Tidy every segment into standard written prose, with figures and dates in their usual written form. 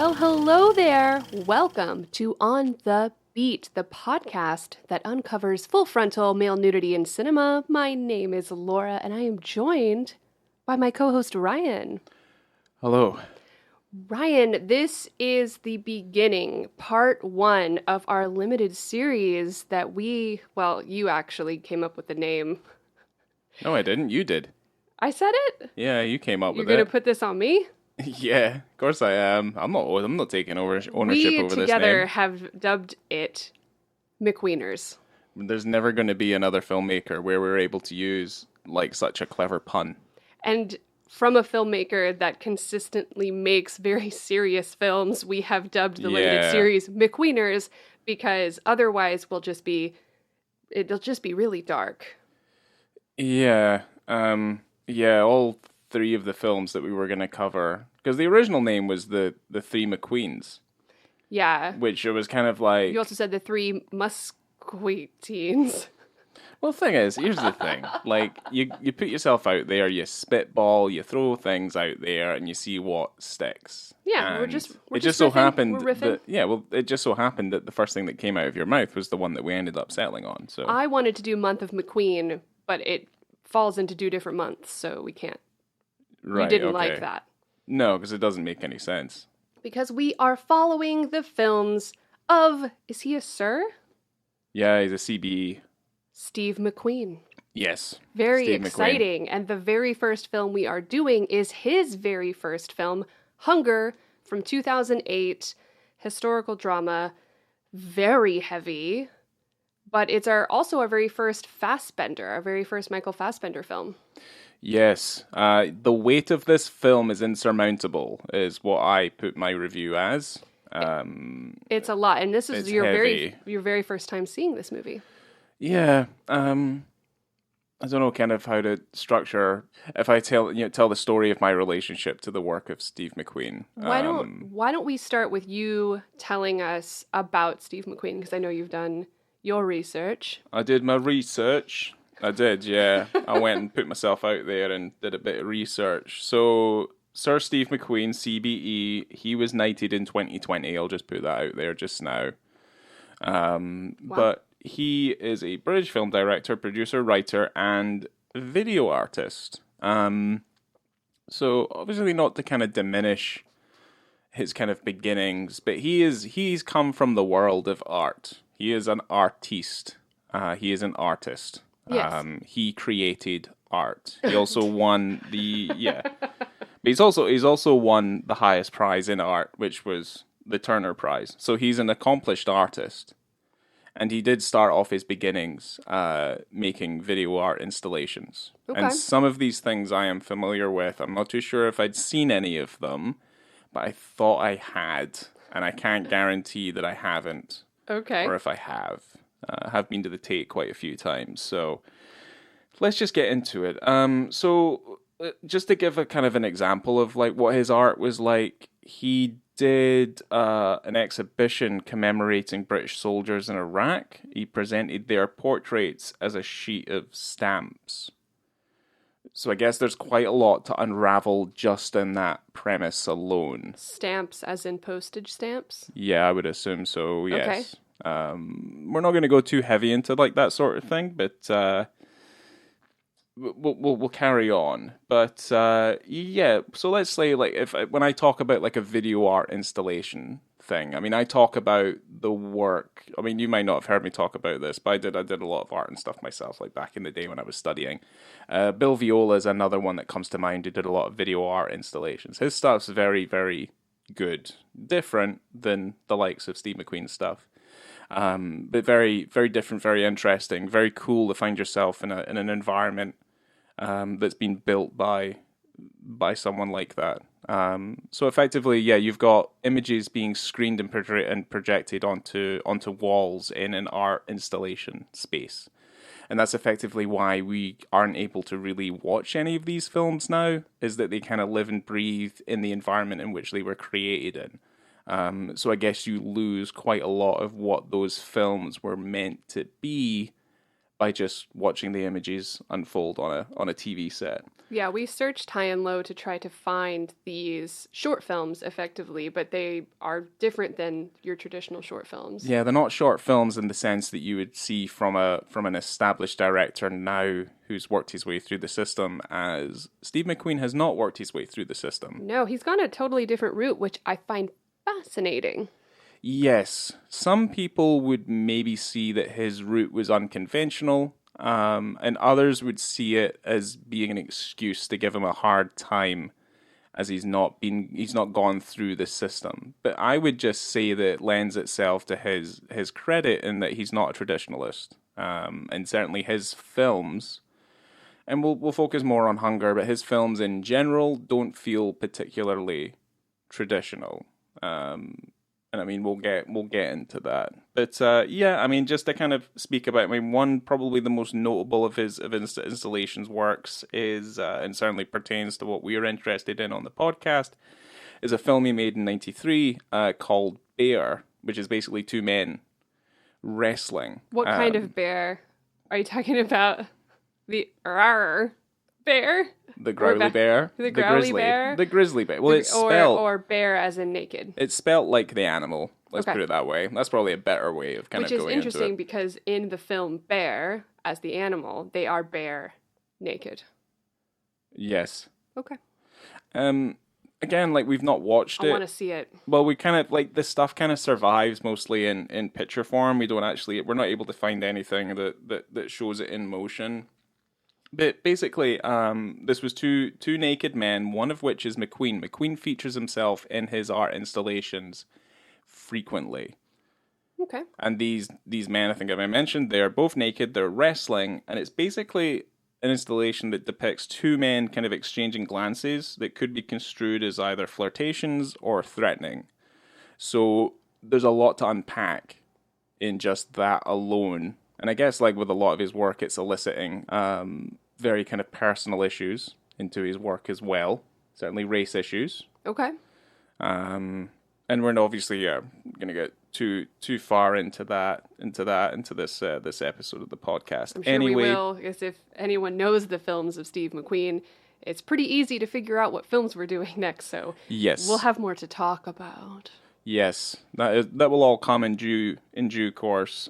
Well, hello there. Welcome to On the Beat, the podcast that uncovers full-frontal male nudity in cinema. My name is Laura, and I am joined by my co-host Ryan. Hello. Ryan, this is the beginning, part 1 of our limited series that you actually came up with the name. No, I didn't. You did. I said it? Yeah, you came up with it. You're going to put this on me? Yeah, of course I am. I'm not taking ownership over this name. We together have dubbed it McQueeners. There's never going to be another filmmaker where we're able to use like such a clever pun. And from a filmmaker that consistently makes very serious films, we have dubbed the limited series McQueeners because otherwise it'll just be really dark. Yeah. All three of the films that we were going to cover, because the original name was the Three McQueens. Yeah. Which it was kind of like... You also said the Three Musqueteens. Well, the thing is, here's the thing. Like, you put yourself out there, you spitball, you throw things out there, and you see what sticks. Yeah, and it just so riffing. happened We're riffing. it just so happened that the first thing that came out of your mouth was the one that we ended up settling on. So I wanted to do Month of McQueen, but it falls into 2 different months, so we can't. Right, we didn't like that. No, because it doesn't make any sense. Because we are following the films of, is he a sir? Yeah, he's a CBE. Steve McQueen. Yes. Very Steve exciting. McQueen. And the very first film we are doing is his very first film, Hunger, from 2008. Historical drama. Very heavy. But it's also our very first Fassbender, our very first Michael Fassbender film. Yes. The weight of this film is insurmountable, is what I put my review as. It's a lot. And this is your heavy. very first time seeing this movie. Yeah, I don't know kind of how to structure, if I tell the story of my relationship to the work of Steve McQueen. Why don't we start with you telling us about Steve McQueen, because I know you've done your research. I did my research. I did, yeah. I went and put myself out there and did a bit of research. So, Sir Steve McQueen, CBE, he was knighted in 2020. I'll just put that out there just now. Wow. But he is a British film director, producer, writer, and video artist. So obviously not to kind of diminish his kind of beginnings, but he's come from the world of art. He is an artiste. He is an artist. Yes. He created art. He also won but he's also won the highest prize in art, which was the Turner Prize. So he's an accomplished artist. And he did start off his beginnings making video art installations. Okay. And some of these things I am familiar with. I'm not too sure if I'd seen any of them, but I thought I had. And I can't guarantee that I haven't. Okay. Or if I have. I have been to the Tate quite a few times. So let's just get into it. So just to give a kind of an example of like what his art was like, he did an exhibition commemorating British soldiers in Iraq. He presented their portraits as a sheet of stamps. So I guess there's quite a lot to unravel just in that premise alone. Stamps as in postage stamps? Yeah, I would assume so, yes. Okay. We're not going to go too heavy into like that sort of thing, but we'll carry on. But so let's say like when I talk about like a video art installation thing, I mean I talk about the work. I mean you might not have heard me talk about this, but I did a lot of art and stuff myself, like back in the day when I was studying. Bill Viola is another one that comes to mind who did a lot of video art installations. His stuff's very, very good, different than the likes of Steve McQueen's stuff. But very, very different, very interesting, very cool to find yourself in an environment that's been built by someone like that. So effectively, you've got images being screened and projected onto walls in an art installation space. And that's effectively why we aren't able to really watch any of these films now, is that they kind of live and breathe in the environment in which they were created in. So I guess you lose quite a lot of what those films were meant to be by just watching the images unfold on a TV set. Yeah, we searched high and low to try to find these short films effectively, but they are different than your traditional short films. Yeah, they're not short films in the sense that you would see from an established director now who's worked his way through the system, as Steve McQueen has not worked his way through the system. No, he's gone a totally different route, which I find fascinating. Yes, some people would maybe see that his route was unconventional, and others would see it as being an excuse to give him a hard time, as he's not gone through the system. But I would just say that it lends itself to his credit in that he's not a traditionalist, and certainly his films. And we'll focus more on Hunger, but his films in general don't feel particularly traditional. And I mean, we'll get into that. But yeah, I mean, just to kind of speak about, I mean, one probably the most notable of his installations works is, and certainly pertains to what we are interested in on the podcast, is a film he made in '93 called Bear, which is basically two men wrestling. What kind of bear? Are you talking about the bear? The growly bear. The growly bear? The grizzly bear. Well, it's spelled... Or bear as in naked. It's spelled like the animal. Let's put it that way. That's probably a better way of kind of going into it. Which is interesting because in the film Bear, as the animal, they are bare naked. Yes. Okay. Again, like, we've not watched it. I want to see it. Well, we kind of, like, this stuff kind of survives mostly in picture form. We're not able to find anything that shows it in motion. But basically, this was two naked men, one of which is McQueen. McQueen features himself in his art installations frequently. Okay. And these men, I think I mentioned, they're both naked, they're wrestling, and it's basically an installation that depicts two men kind of exchanging glances that could be construed as either flirtations or threatening. So there's a lot to unpack in just that alone. And I guess, like with a lot of his work, it's eliciting very kind of personal issues into his work as well. Certainly race issues. Okay. And we're obviously going to get too far into this episode of the podcast. I'm sure we will, because if anyone knows the films of Steve McQueen, it's pretty easy to figure out what films we're doing next. So yes, we'll have more to talk about. Yes, that will all come in due course.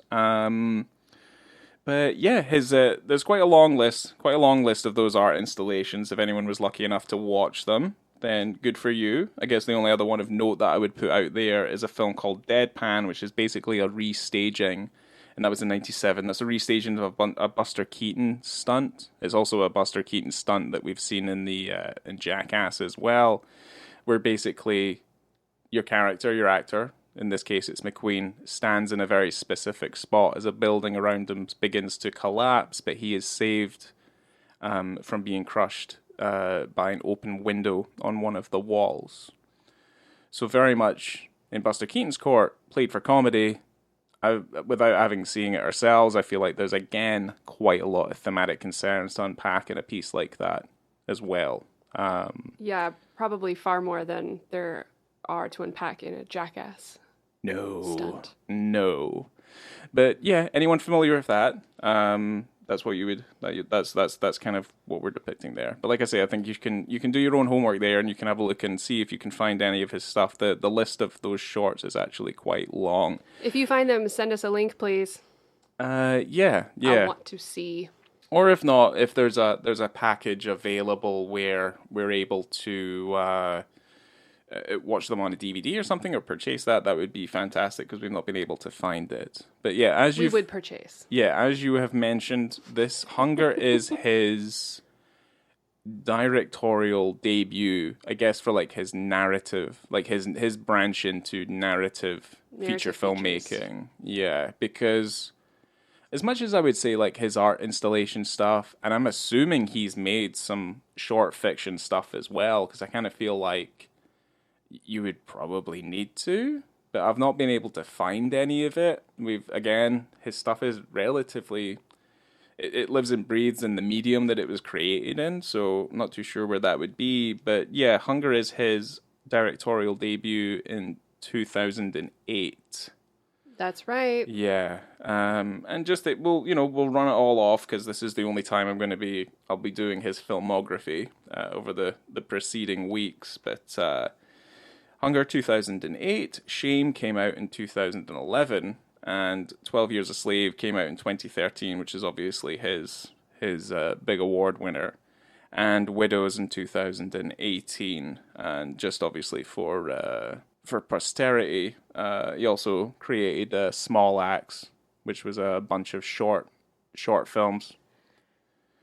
But yeah, there's quite a long list of those art installations. If anyone was lucky enough to watch them, then good for you. I guess the only other one of note that I would put out there is a film called Deadpan, which is basically a restaging, and that was in '97. That's a restaging of a Buster Keaton stunt. It's also a Buster Keaton stunt that we've seen in in Jackass as well, where basically your actor, in this case it's McQueen, stands in a very specific spot as a building around him begins to collapse, but he is saved from being crushed by an open window on one of the walls. So very much in Buster Keaton's court, played for comedy. Without having seen it ourselves, I feel like there's again quite a lot of thematic concerns to unpack in a piece like that as well. Yeah, probably far more than there are to unpack in a Jackass stunt. No. But yeah, anyone familiar with that? That's what you would. That's kind of what we're depicting there. But like I say, I think you can do your own homework there, and you can have a look and see if you can find any of his stuff. The list of those shorts is actually quite long. If you find them, send us a link, please. Yeah. I want to see. Or if not, if there's a package available where we're able to watch them on a DVD or something, or purchase that would be fantastic, because we've not been able to find it. But yeah, we would purchase. Yeah, as you have mentioned, this Hunger is his directorial debut, I guess, for like his narrative, like his branch into narrative feature filmmaking. Yeah, because as much as I would say like his art installation stuff, and I'm assuming he's made some short fiction stuff as well, because I kind of feel like you would probably need to, but I've not been able to find any of it. His stuff is relatively, it lives and breathes in the medium that it was created in, so I'm not too sure where that would be. But yeah, Hunger is his directorial debut in 2008. That's right. Yeah, and just we'll run it all off because this is the only time I'll be doing his filmography over the preceding weeks. But Hunger 2008, Shame came out in 2011, and 12 Years a Slave came out in 2013, which is obviously his big award winner, and Widows in 2018, and just obviously for posterity, he also created Small Axe, which was a bunch of short films.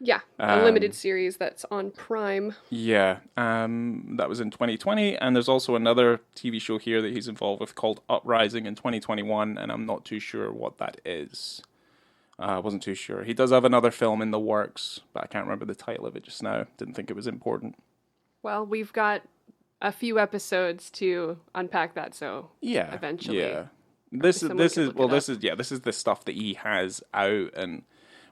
Yeah, a limited series that's on Prime. Yeah, that was in 2020, and there's also another TV show here that he's involved with called Uprising in 2021, and I'm not too sure what that is. I wasn't too sure. He does have another film in the works, but I can't remember the title of it just now. Didn't think it was important. Well, we've got a few episodes to unpack that, so yeah, eventually. Yeah. This is the stuff that he has out, and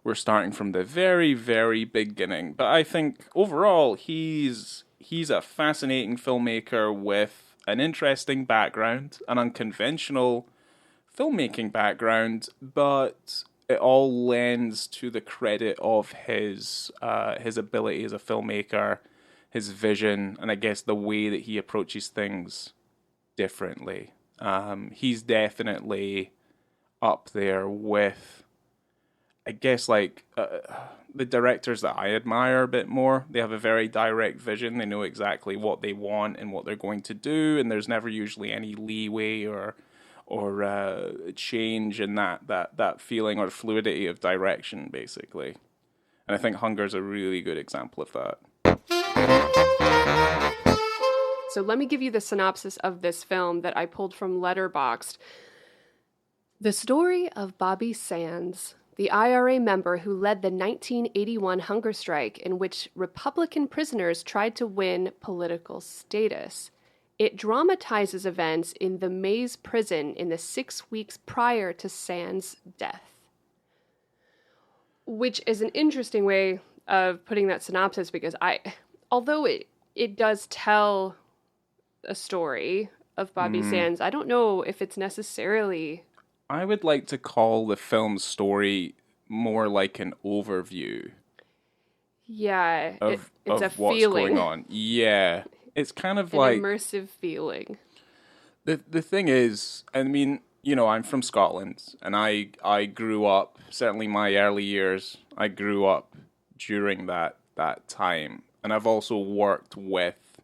we're starting from the very, very beginning. But I think overall he's a fascinating filmmaker with an interesting background, an unconventional filmmaking background, but it all lends to the credit of his ability as a filmmaker, his vision, and I guess the way that he approaches things differently. He's definitely up there with, I guess, like the directors that I admire a bit more. They have a very direct vision. They know exactly what they want and what they're going to do, and there's never usually any leeway or change in that feeling or fluidity of direction, basically. And I think Hunger's a really good example of that. So let me give you the synopsis of this film that I pulled from Letterboxd. The story of Bobby Sands, the IRA member who led the 1981 hunger strike in which Republican prisoners tried to win political status. It dramatizes events in the Maze prison in the 6 weeks prior to Sands' death. Which is an interesting way of putting that synopsis, because although it does tell a story of Bobby Sands, I don't know if it's necessarily... I would like to call the film's story more like an overview. Yeah, it's a what's feeling. Going on. Yeah, it's kind of an like immersive feeling. The thing is, I mean, I'm from Scotland, and I grew up, certainly my early years, I grew up during that time, and I've also worked with,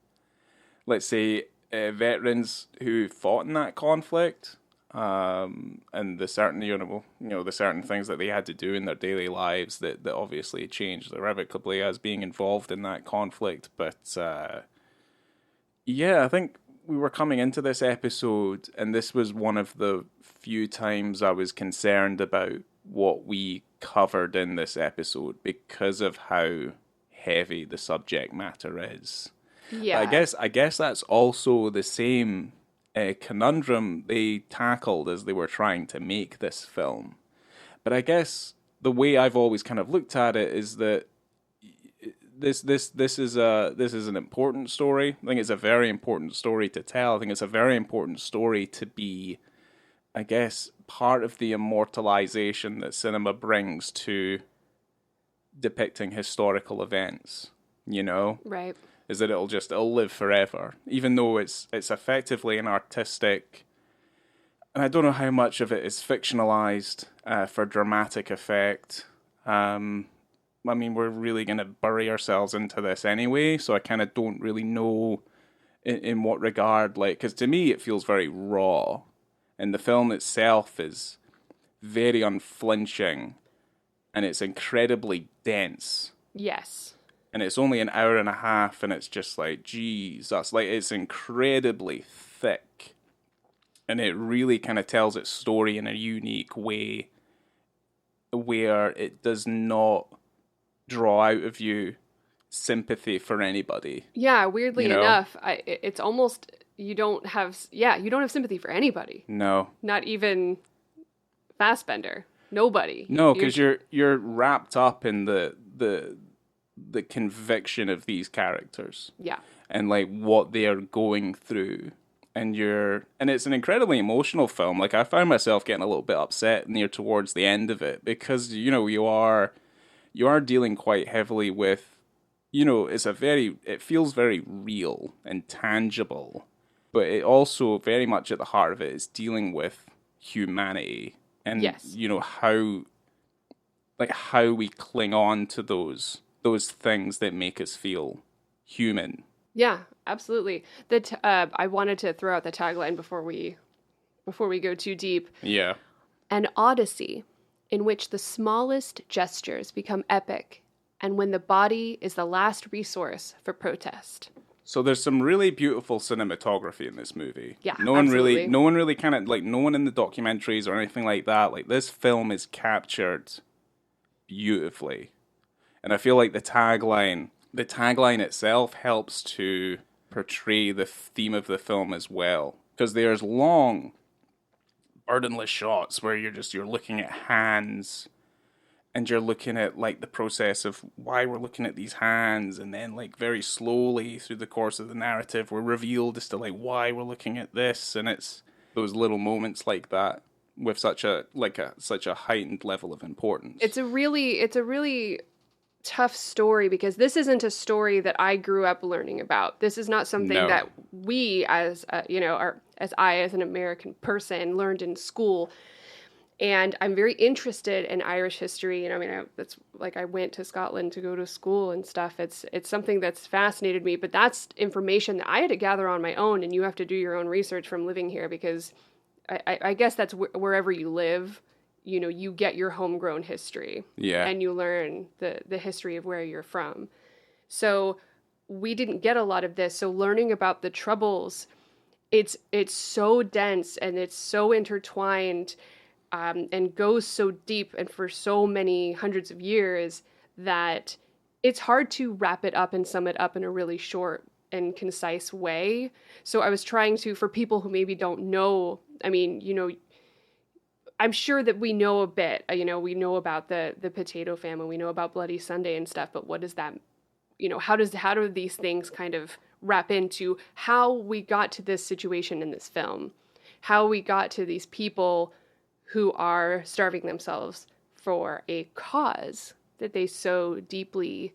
let's say, veterans who fought in that conflict. And the certain, the certain things that they had to do in their daily lives that obviously changed irrevocably as being involved in that conflict. But, I think we were coming into this episode, and this was one of the few times I was concerned about what we covered in this episode because of how heavy the subject matter is. Yeah. But I guess that's also the same conundrum they tackled as they were trying to make this film. But I guess the way I've always kind of looked at it is that this is an important story. I think it's a very important story to tell. I think it's a very important story to be, I guess, part of the immortalization that cinema brings to depicting historical events, Right. Is that it'll live forever, even though it's effectively an artistic, and I don't know how much of it is fictionalized for dramatic effect. I mean, we're really going to bury ourselves into this anyway, so I kind of don't really know in what regard, because to me it feels very raw, and the film itself is very unflinching, and it's incredibly dense. Yes. And it's only an hour and a half, and it's just like, Jesus, it's incredibly thick. And it really kind of tells its story in a unique way where it does not draw out of you sympathy for anybody. Yeah, weirdly enough, it's almost, you don't have sympathy for anybody. No. Not even Fassbender. Nobody. No, because you're wrapped up in the conviction of these characters. Yeah. And what they are going through and it's an incredibly emotional film. Like, I found myself getting a little bit upset near towards the end of it because, you are dealing quite heavily with, it feels very real and tangible, but it also very much at the heart of it is dealing with humanity and, Yes. how we cling on to those things that make us feel human. Yeah, absolutely. I wanted to throw out the tagline before we go too deep. Yeah. An odyssey in which the smallest gestures become epic, and when the body is the last resource for protest. So there's some really beautiful cinematography in this movie. Yeah, no one absolutely. no one really kind of like no one in the documentaries or anything like that. Like, this film is captured beautifully, and I feel like the tagline itself helps to portray the theme of the film as well, because there's long, burdenless shots where you're looking at hands. And you're looking at, like, the process of why we're looking at these hands, and then, like, very slowly through the course of the narrative, we're revealed as to, like, why we're looking at this, and it's those little moments like that with such a heightened level of importance. It's a really tough story because this isn't a story that I grew up learning about. This is not something that we, as as an American person, learned in school. And I'm very interested in Irish history. And I mean, I went to Scotland to go to school and stuff. It's something that's fascinated me, but that's information that I had to gather on my own. And you have to do your own research from living here, because I guess that's wherever you live, you get your homegrown history. Yeah. And you learn the history of where you're from. So we didn't get a lot of this. So learning about the Troubles, it's so dense and it's so intertwined. And goes so deep and for so many hundreds of years that it's hard to wrap it up and sum it up in a really short and concise way. So I was trying to, for people who maybe don't know, I mean, I'm sure that we know a bit, we know about the potato famine, we know about Bloody Sunday and stuff, but what does that, how do these things kind of wrap into how we got to this situation in this film, how we got to these people who are starving themselves for a cause that they so deeply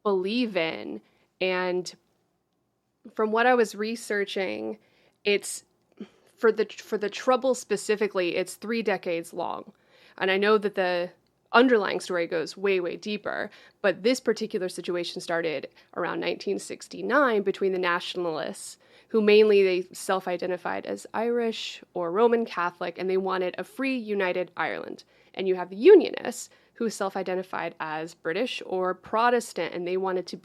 believe in. And from what I was researching, it's for the Trouble specifically, it's 3 decades long. And I know that the underlying story goes way, way deeper, but this particular situation started around 1969 between the Nationalists, who mainly they self-identified as Irish or Roman Catholic, and they wanted a free, united Ireland. And you have the Unionists, who self-identified as British or Protestant, and they wanted to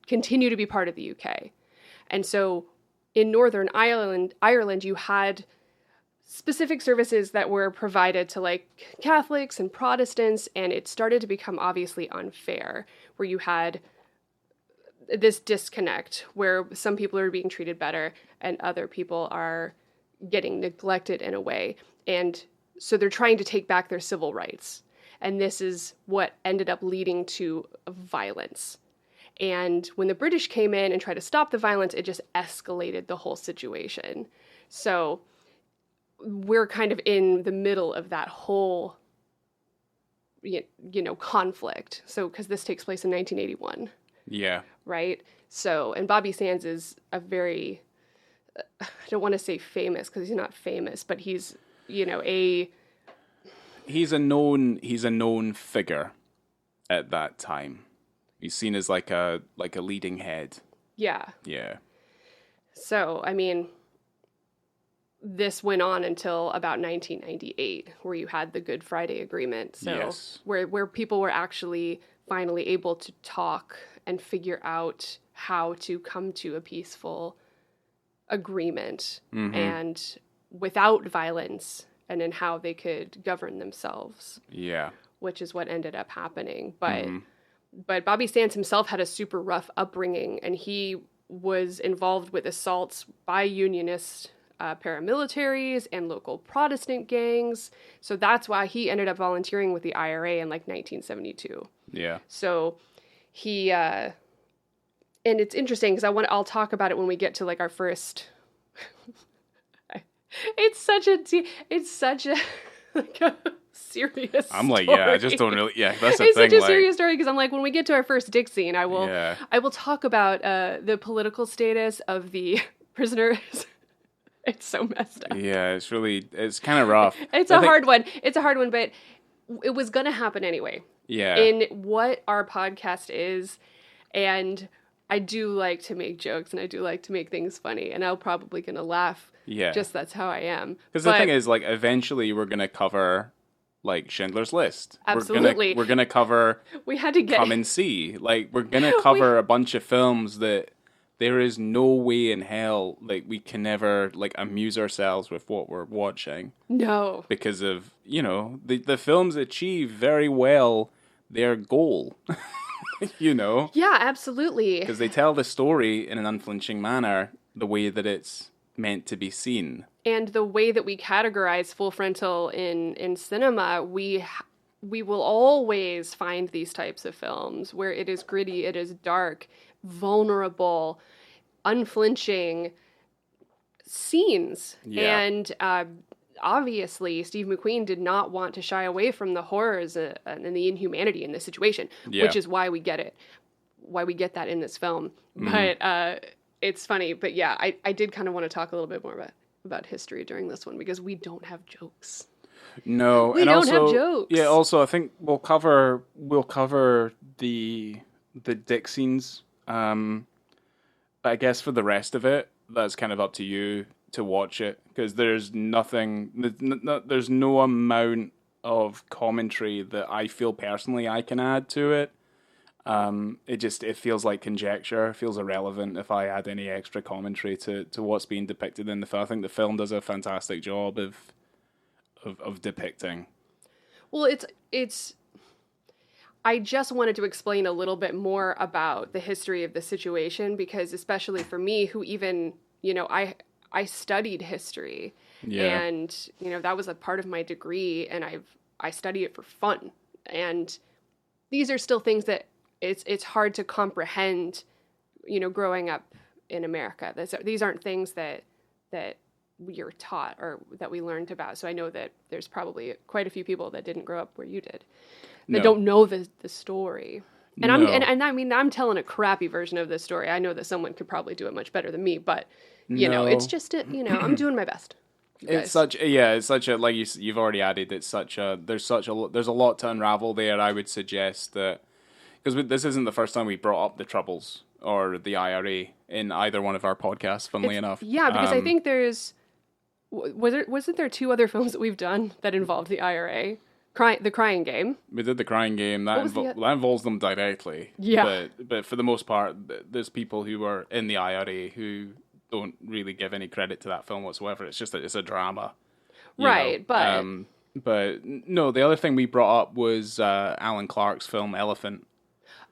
continue to be part of the UK. And so in Northern Ireland, you had specific services that were provided to, like, Catholics and Protestants, and it started to become obviously unfair, where you had this disconnect where some people are being treated better and other people are getting neglected in a way. And so they're trying to take back their civil rights. And this is what ended up leading to violence. And when the British came in and tried to stop the violence, it just escalated the whole situation. So we're kind of in the middle of that whole, conflict. So, because this takes place in 1981. Yeah. Right? So, and Bobby Sands is a very, I don't want to say famous because he's not famous, but he's, he's a known figure at that time. He's seen as like a leading head. Yeah. Yeah. So, I mean, this went on until about 1998, where you had the Good Friday Agreement. So, yes. where people were actually finally able to talk and figure out how to come to a peaceful agreement and without violence, and in how they could govern themselves. Yeah. Which is what ended up happening. But Bobby Sands himself had a super rough upbringing, and he was involved with assaults by Unionist paramilitaries and local Protestant gangs. So that's why he ended up volunteering with the IRA in like 1972. Yeah. So he, and it's interesting because I'll talk about it when we get to like our first It's such a like a serious I'm like, story. yeah, I just don't really. Yeah, that's the It's thing. such a Like, serious story because I'm like, when we get to our first Dick scene, I will yeah, talk about the political status of the prisoners. It's so messed up. yeah, it's kind of rough. It's I a think- hard one. It's a hard one, but it was gonna happen anyway. Yeah, In what our podcast is, and I do like to make jokes and I do like to make things funny, and I'm probably gonna laugh. yeah. Just that's how I am. Because the thing is, like, eventually we're gonna cover like Schindler's List. Absolutely. We're gonna cover we had to get Come and See. Like, we're gonna cover a bunch of films that there is no way in hell like we can never like amuse ourselves with what we're watching no. because of the films achieve very well their goal. Yeah, absolutely. Because they tell the story in an unflinching manner, the way that it's meant to be seen. And the way that we categorize full frontal in cinema, we will always find these types of films where it is gritty, it is dark, vulnerable, unflinching scenes. Yeah. And obviously, Steve McQueen did not want to shy away from the horrors and the inhumanity in this situation, which is why we get it, why we get that in this film. Mm-hmm. But it's funny. But yeah, I did kind of want to talk a little bit more about history during this one because we don't have jokes. No, we and don't also, have jokes. Yeah, also I think we'll cover the dick scenes. But I guess for the rest of it, that's kind of up to you to watch it because there's there's no amount of commentary that I feel personally I can add to it. It feels like conjecture. It feels irrelevant if I add any extra commentary to what's being depicted in the film. I think the film does a fantastic job of depicting. Well, it's. I just wanted to explain a little bit more about the history of the situation because, especially for me, who even I studied history, and that was a part of my degree, and I study it for fun, and these are still things that it's hard to comprehend, growing up in America. These aren't things that you're taught or that we learned about. So I know that there's probably quite a few people that didn't grow up where you did that don't know the story. And I mean I'm telling a crappy version of this story. I know that someone could probably do it much better than me, but it's just I'm doing my best. It's such a like you've already added. It's such a there's a lot to unravel there. I would suggest that because this isn't the first time we brought up the Troubles or the IRA in either one of our podcasts. Funnily enough, yeah, because I think wasn't there two other films that we've done that involved the IRA? The Crying Game. We did the Crying Game. That involves them directly. Yeah. But for the most part, there's people who are in the IRA who don't really give any credit to that film whatsoever. It's just that it's a drama. Right, but no, the other thing we brought up was Alan Clark's film Elephant.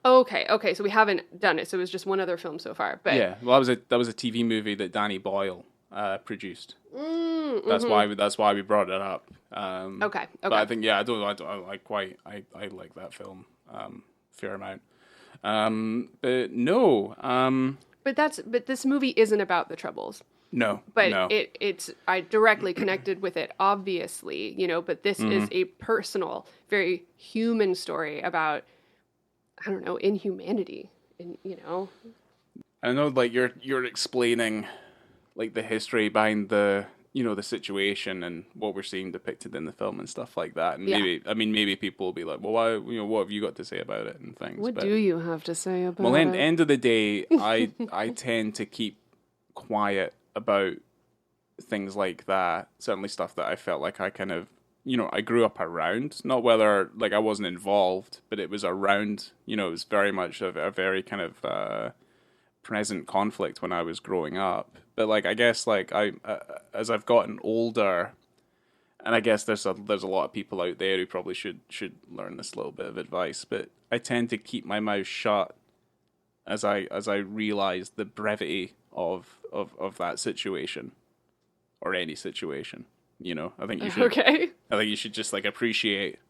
Okay, so we haven't done it. So it was just one other film so far. But yeah, well, that was a TV movie that Danny Boyle produced. That's why we brought it up. Okay. But I think I like that film fair amount. But no. But this movie isn't about the Troubles. No. But no. it's I directly connected with it, obviously, but this is a personal, very human story about, I don't know, inhumanity. I know, like you're explaining, like the history behind the the situation and what we're seeing depicted in the film and stuff like that. And maybe people will be like, well, why, what have you got to say about it and things. What do you have to say about it? Well, end of the day, I tend to keep quiet about things like that. Certainly stuff that I felt like I kind of, I grew up around. Not whether, like, I wasn't involved, but it was around, it was very much a very kind of present conflict when I was growing up. But, like, I guess, like, as I've gotten older, and I guess there's a lot of people out there who probably should learn this little bit of advice, but I tend to keep my mouth shut as I realize the brevity of that situation, or any situation. I think you should. Okay. I think you should just, like, appreciate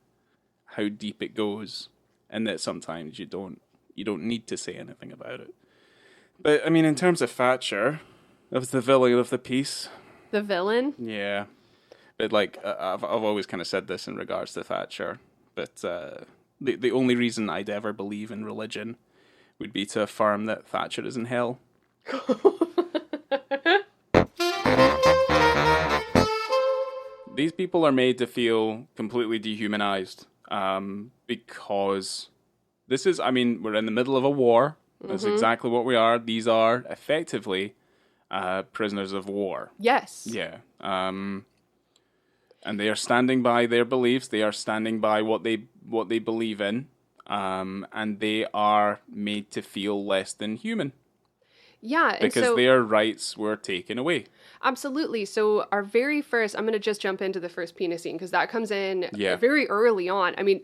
how deep it goes, and that sometimes you don't need to say anything about it. But I mean, in terms of Thatcher, Of the villain of the piece. The villain? Yeah. But, like, I've always kind of said this in regards to Thatcher, but the only reason I'd ever believe in religion would be to affirm that Thatcher is in hell. These people are made to feel completely dehumanized because this is, I mean, we're in the middle of a war. That's exactly what we are. These are effectively prisoners of war. Yes. Yeah. And they are standing by their beliefs. They are standing by what they believe in. And they are made to feel less than human. Yeah. And because their rights were taken away. Absolutely. So our very first, I'm going to just jump into the first penis scene because that comes in very early on. I mean,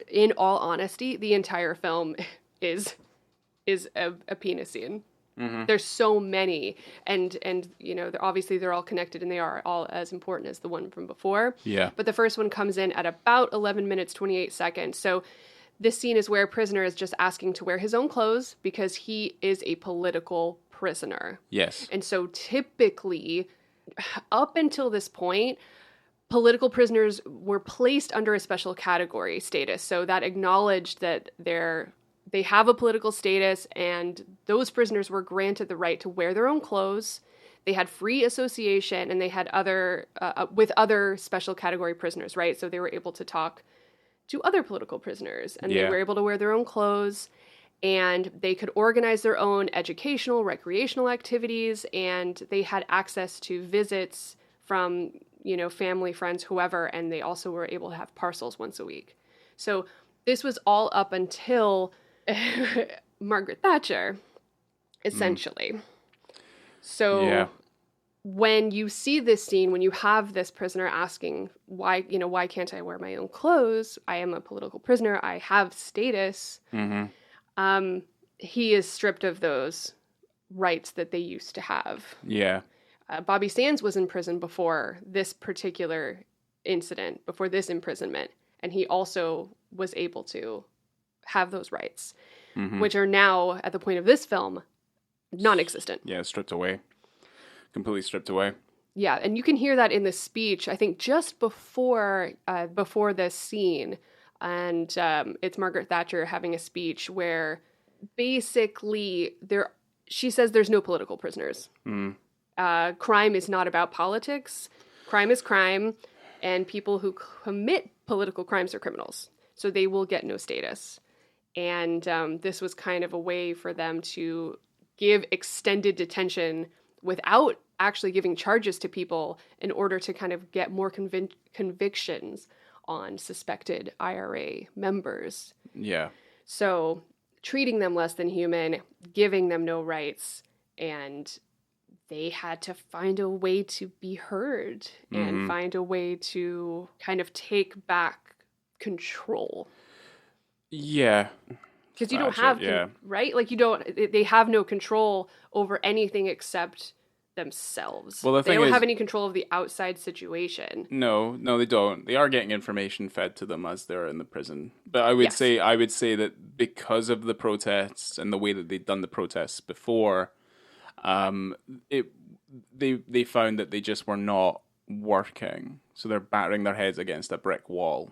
in all honesty, the entire film is a penis scene. Mm-hmm. There's so many, and you know, they're all connected, and they are all as important as the one from before. Yeah. But the first one comes in at about 11 minutes 28 seconds. So this scene is where a prisoner is just asking to wear his own clothes because he is a political prisoner. Yes. And so typically, up until this point, political prisoners were placed under a special category status. So that acknowledged that they have a political status, and those prisoners were granted the right to wear their own clothes. They had free association, and they had with other special category prisoners, right? So they were able to talk to other political prisoners, and they were able to wear their own clothes, and they could organize their own educational, recreational activities, and they had access to visits from, you know, family, friends, whoever, and they also were able to have parcels once a week. So this was all up until Margaret Thatcher, essentially. So when you see this scene, when you have this prisoner asking, why can't I wear my own clothes? I am a political prisoner. I have status. Mm-hmm. He is stripped of those rights that they used to have. Yeah. Bobby Sands was in prison before this particular incident, before this imprisonment, and he also was able to have those rights, which are now, at the point of this film, non-existent. Yeah, stripped away. Completely stripped away. Yeah, and you can hear that in the speech, I think, just before this scene. And it's Margaret Thatcher having a speech where basically she says there's no political prisoners. Crime is not about politics. Crime is crime, and people who commit political crimes are criminals. So they will get no status. And this was kind of a way for them to give extended detention without actually giving charges to people in order to kind of get more convictions on suspected IRA members. Yeah. So treating them less than human, giving them no rights, and they had to find a way to be heard and find a way to kind of take back control. Yeah. Because you don't have, right? Like they have no control over anything except themselves. Well, they don't have any control of the outside situation. No, they don't. They are getting information fed to them as they're in the prison. But I would say that because of the protests and the way that they'd done the protests before, they found that they just were not working. So they're battering their heads against a brick wall,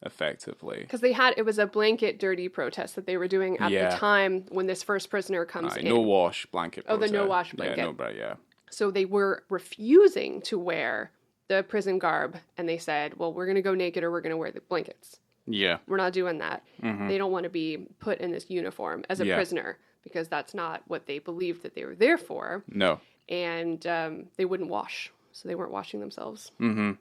effectively. Because it was a blanket dirty protest that they were doing at the time when this first prisoner comes in. No wash blanket protest. Oh, the no wash blanket. Yeah. So they were refusing to wear the prison garb, and they said, well, we're going to go naked or we're going to wear the blankets. Yeah. We're not doing that. They don't want to be put in this uniform as a prisoner because that's not what they believed that they were there for. No. And they wouldn't wash, so they weren't washing themselves. Mm-hmm.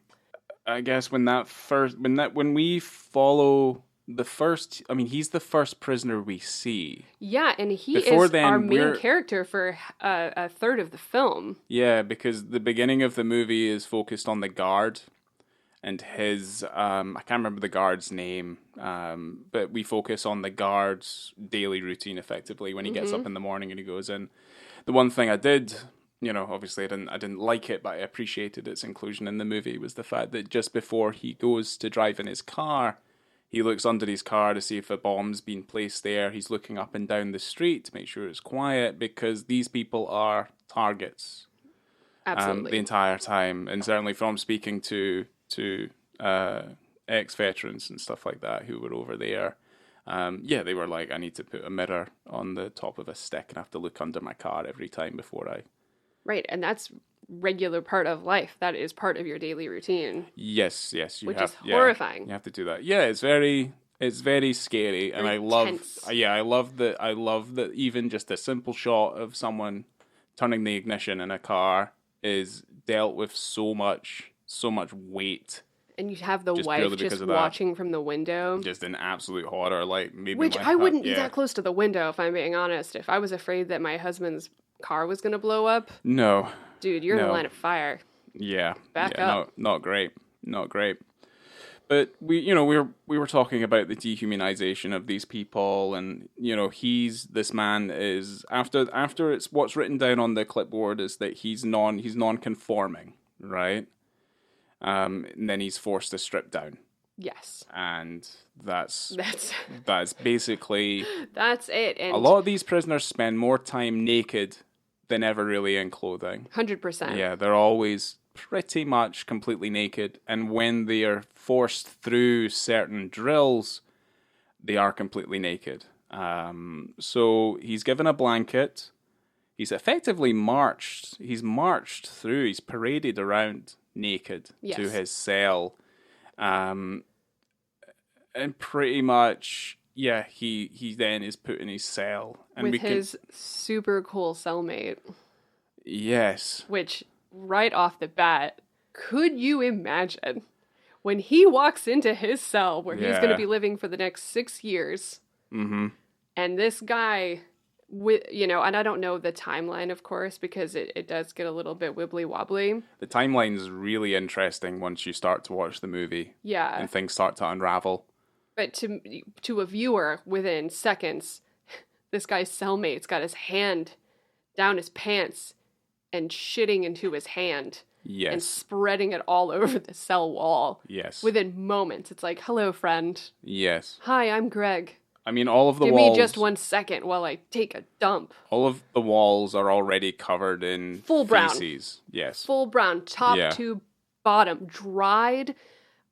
I guess when we follow the first, I mean, he's the first prisoner we see. Yeah, and he is our main character for a third of the film. Yeah, because the beginning of the movie is focused on the guard and his, I can't remember the guard's name, but we focus on the guard's daily routine, effectively, when he gets up in the morning and he goes in. The one thing I did, obviously I didn't like it, but I appreciated its inclusion in the movie, was the fact that just before he goes to drive in his car, he looks under his car to see if a bomb's been placed there. He's looking up and down the street to make sure it's quiet because these people are targets. Absolutely. the entire time. And certainly from speaking to ex-veterans and stuff like that who were over there, yeah, they were like, I need to put a mirror on the top of a stick and have to look under my car every time before I... Right, and that's regular part of life. That is part of your daily routine. Yes, which is horrifying. You have to do that. Yeah, it's very scary, and Very I love tense. I love that even just a simple shot of someone turning the ignition in a car is dealt with so much weight. And you have the Just wife purely just because of that. watching from the window. Just an absolute horror, like maybe Which my I wouldn't be yeah. that close to the window, if I'm being honest. If I was afraid that my husband's car was going to blow up, No. dude, you're in No. the line of fire. Yeah. Back up. Not great. Not great. But we were talking about the dehumanization of these people, and this man is after it's what's written down on the clipboard is that he's non-conforming, right? And then he's forced to strip down. Yes. And that's That's basically that's it. And a lot of these prisoners spend more time naked than ever really in clothing. 100%. Yeah, they're always pretty much completely naked, and when they are forced through certain drills, they are completely naked. So he's given a blanket. He's effectively marched. He's marched through. He's paraded around naked to his cell, and pretty much, yeah, he then is put in his cell, and with his super cool cellmate. Yes. Which, right off the bat, could you imagine when he walks into his cell where he's going to be living for the next 6 years, and this guy, and I don't know the timeline, of course, because it does get a little bit wibbly wobbly. The timeline's really interesting once you start to watch the movie. Yeah. And things start to unravel. But to a viewer, within seconds, this guy's cellmate's got his hand down his pants and shitting into his hand. Yes. And spreading it all over the cell wall. Yes. Within moments. It's like, hello, friend. Yes. Hi, I'm Greg. I mean, all of the Give walls... me just 1 second while I take a dump. All of the walls are already covered in Full brown. feces. Yes. Full brown, top to bottom, dried.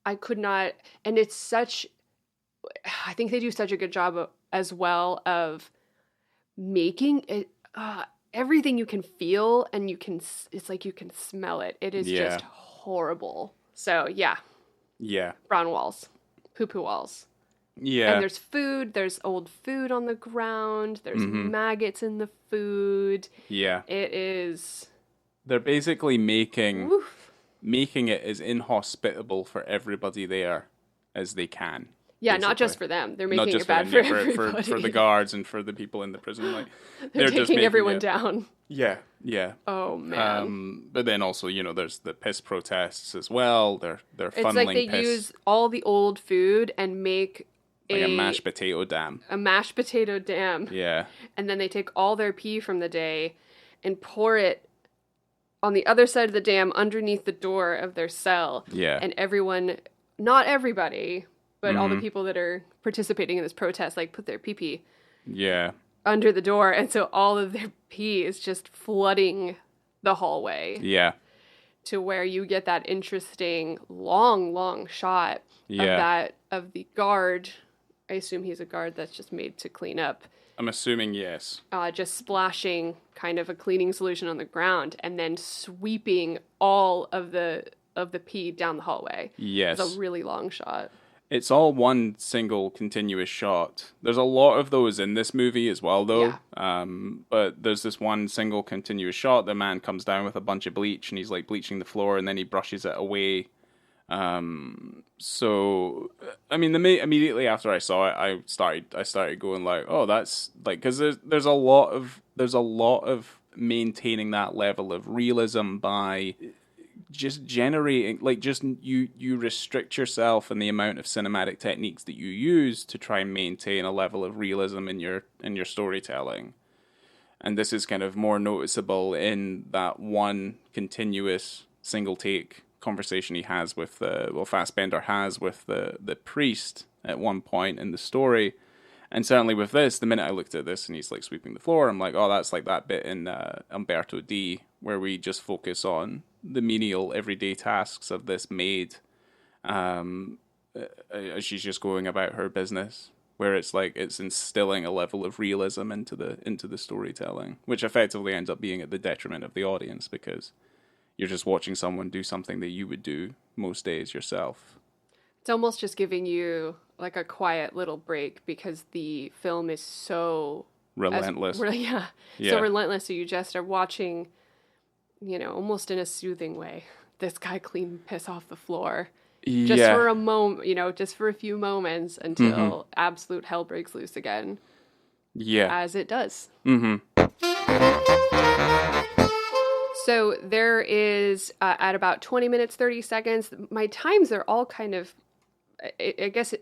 I could not... And it's such... I think they do such a good job as well of making it... everything you can feel, and it's like you can smell it. It is just horrible. So, yeah. Yeah. Brown walls. Poo-poo walls. Yeah. And there's food. There's old food on the ground. There's maggots in the food. Yeah. It is... They're basically making it as inhospitable for everybody there as they can. Yeah, basically. Not just for them. They're making it bad for for everybody. for the guards and for the people in the prison. Like they're just taking making everyone it. down. Yeah, yeah. Oh man. But then also, there's the piss protests as well. They're it's funneling like they piss. use all the old food and make Like a mashed potato dam. A mashed potato dam. Yeah. And then they take all their pee from the day and pour it on the other side of the dam underneath the door of their cell. Yeah. And everyone, not everybody, but all the people that are participating in this protest, like, put their pee-pee under the door. And so all of their pee is just flooding the hallway. Yeah. To where you get that interesting long shot of the guard. I assume he's a guard that's just made to clean up. I'm assuming yes. Just splashing kind of a cleaning solution on the ground and then sweeping all of the pee down the hallway. Yes. It's a really long shot. It's all one single continuous shot. There's a lot of those in this movie as well, though. Yeah. But there's this one single continuous shot. The man comes down with a bunch of bleach, and he's like bleaching the floor, and then he brushes it away. So I mean, immediately after I saw it, I started going like, oh, that's like, because there's a lot of maintaining that level of realism by just generating, like, just you restrict yourself in the amount of cinematic techniques that you use to try and maintain a level of realism in your storytelling. And this is kind of more noticeable in that one continuous single take conversation he has with Fassbender has with the priest at one point in the story, And certainly with this, the minute I looked at this and he's like sweeping the floor, I'm like, oh, that's like that bit in Umberto D, where we just focus on the menial everyday tasks of this maid as she's just going about her business, where it's like it's instilling a level of realism into the storytelling, which effectively ends up being at the detriment of the audience because you're just watching someone do something that you would do most days yourself. It's almost just giving you like a quiet little break because the film is so relentless. So relentless. So you just are watching, almost in a soothing way, this guy clean piss off the floor. Just for a moment, just for a few moments until absolute hell breaks loose again. Yeah. As it does. Mm-hmm. So there is, at about 20 minutes, 30 seconds, my times are all kind of, I guess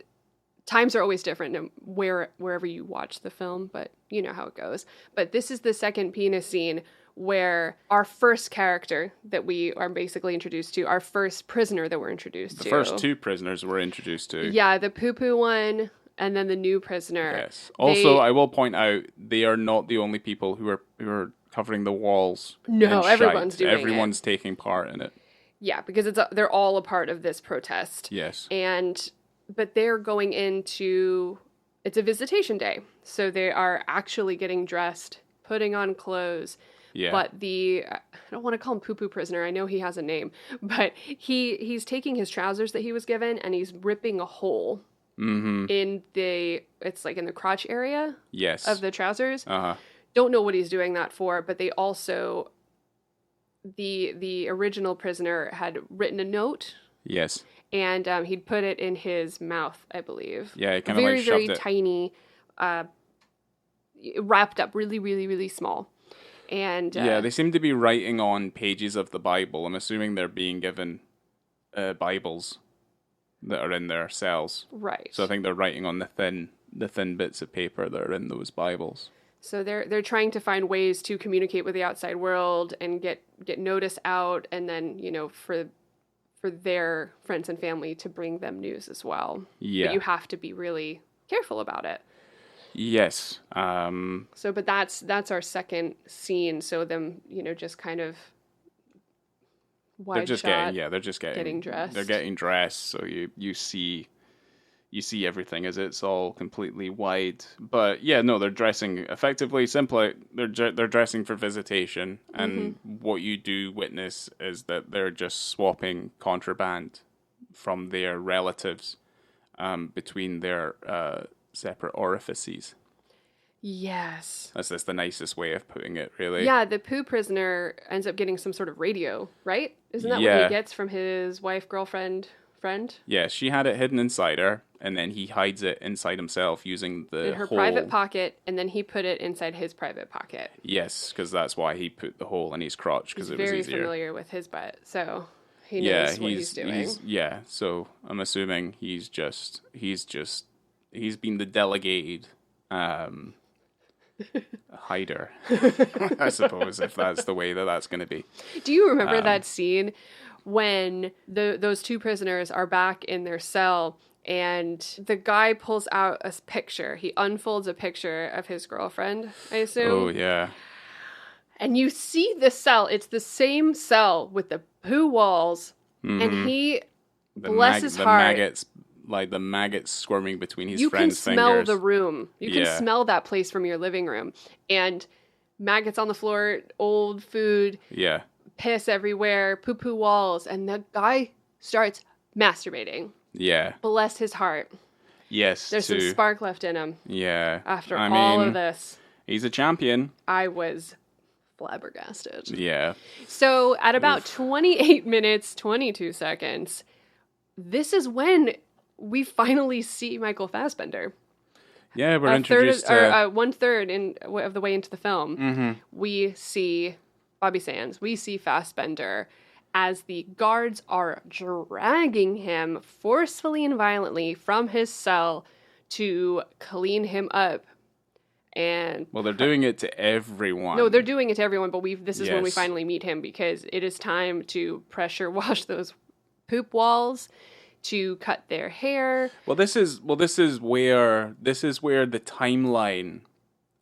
times are always different wherever you watch the film, but you know how it goes. But this is the second penis scene where our first character that we are basically introduced to, our first prisoner that we're introduced to. The first two prisoners we're introduced to. Yeah, the poo-poo one and then the new prisoner. Yes. Also, I will point out, they are not the only people who are covering the walls. No, everyone's doing it. Everyone's taking part in it. Yeah, because they're all a part of this protest. Yes. But they're going into, it's a visitation day. So they are actually getting dressed, putting on clothes. Yeah. But I don't want to call him poo-poo prisoner. I know he has a name. But he's taking his trousers that he was given and he's ripping a hole in it's like in the crotch area of the trousers. Uh-huh. Don't know what he's doing that for, but they also, the original prisoner had written a note. Yes. And he'd put it in his mouth, I believe. Yeah, he kind of like shoved it. Very tiny, wrapped up really, really, really small. And they seem to be writing on pages of the Bible. I'm assuming they're being given Bibles that are in their cells. Right. So I think they're writing on the thin bits of paper that are in those Bibles. So they're trying to find ways to communicate with the outside world and get notice out, and then for their friends and family to bring them news as well. Yeah. But you have to be really careful about it. Yes. But that's our second scene. So them, just kind of wide shot. They're just getting dressed. They're getting dressed. So you see everything as it's all completely wide. But yeah, no, they're dressing effectively, simply. They're dressing for visitation, and what you do witness is that they're just swapping contraband from their relatives between their separate orifices. Yes. That's the nicest way of putting it, really. Yeah, the poo prisoner ends up getting some sort of radio, right? Isn't that what he gets from his wife, girlfriend, friend? Yeah, she had it hidden inside her, and then he hides it inside himself using the in her hole. Private pocket, and then he put it inside his private pocket. Yes, because that's why he put the hole in his crotch, because it was easier. He's very familiar with his butt, so he knows what he's doing. So I'm assuming he's been the delegated hider, I suppose, if that's the way that's going to be. Do you remember that scene when those two prisoners are back in their cell and the guy pulls out a picture? He unfolds a picture of his girlfriend, I assume. Oh, yeah. And you see the cell. It's the same cell with the poo walls. And he, bless his heart. The maggots squirming between his friend's fingers. You can smell the room. You can smell that place from your living room. And maggots on the floor, old food, piss everywhere, poo-poo walls. And the guy starts masturbating. Yeah. Bless his heart. Yes. There's some spark left in him. Yeah. After all of this. He's a champion. I was flabbergasted. Yeah. So at about 28 minutes, 22 seconds, this is when we finally see Michael Fassbender. Yeah, we're introduced to... 1/3 of the way into the film. Mm-hmm. We see Bobby Sands. We see Fassbender as the guards are dragging him forcefully and violently from his cell to clean him up. And they're doing it to everyone. No, they're doing it to everyone, but this is when we finally meet him, because it is time to pressure wash those poop walls, to cut their hair. This is where the timeline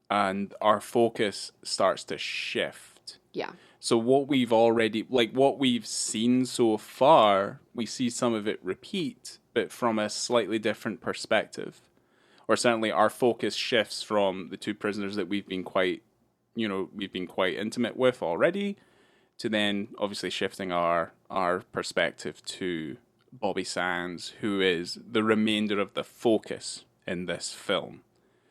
and our focus starts to shift. Yeah. So what we've seen so far, we see some of it repeat, but from a slightly different perspective. Or certainly our focus shifts from the two prisoners that we've been quite intimate with already, to then obviously shifting our perspective to Bobby Sands, who is the remainder of the focus in this film.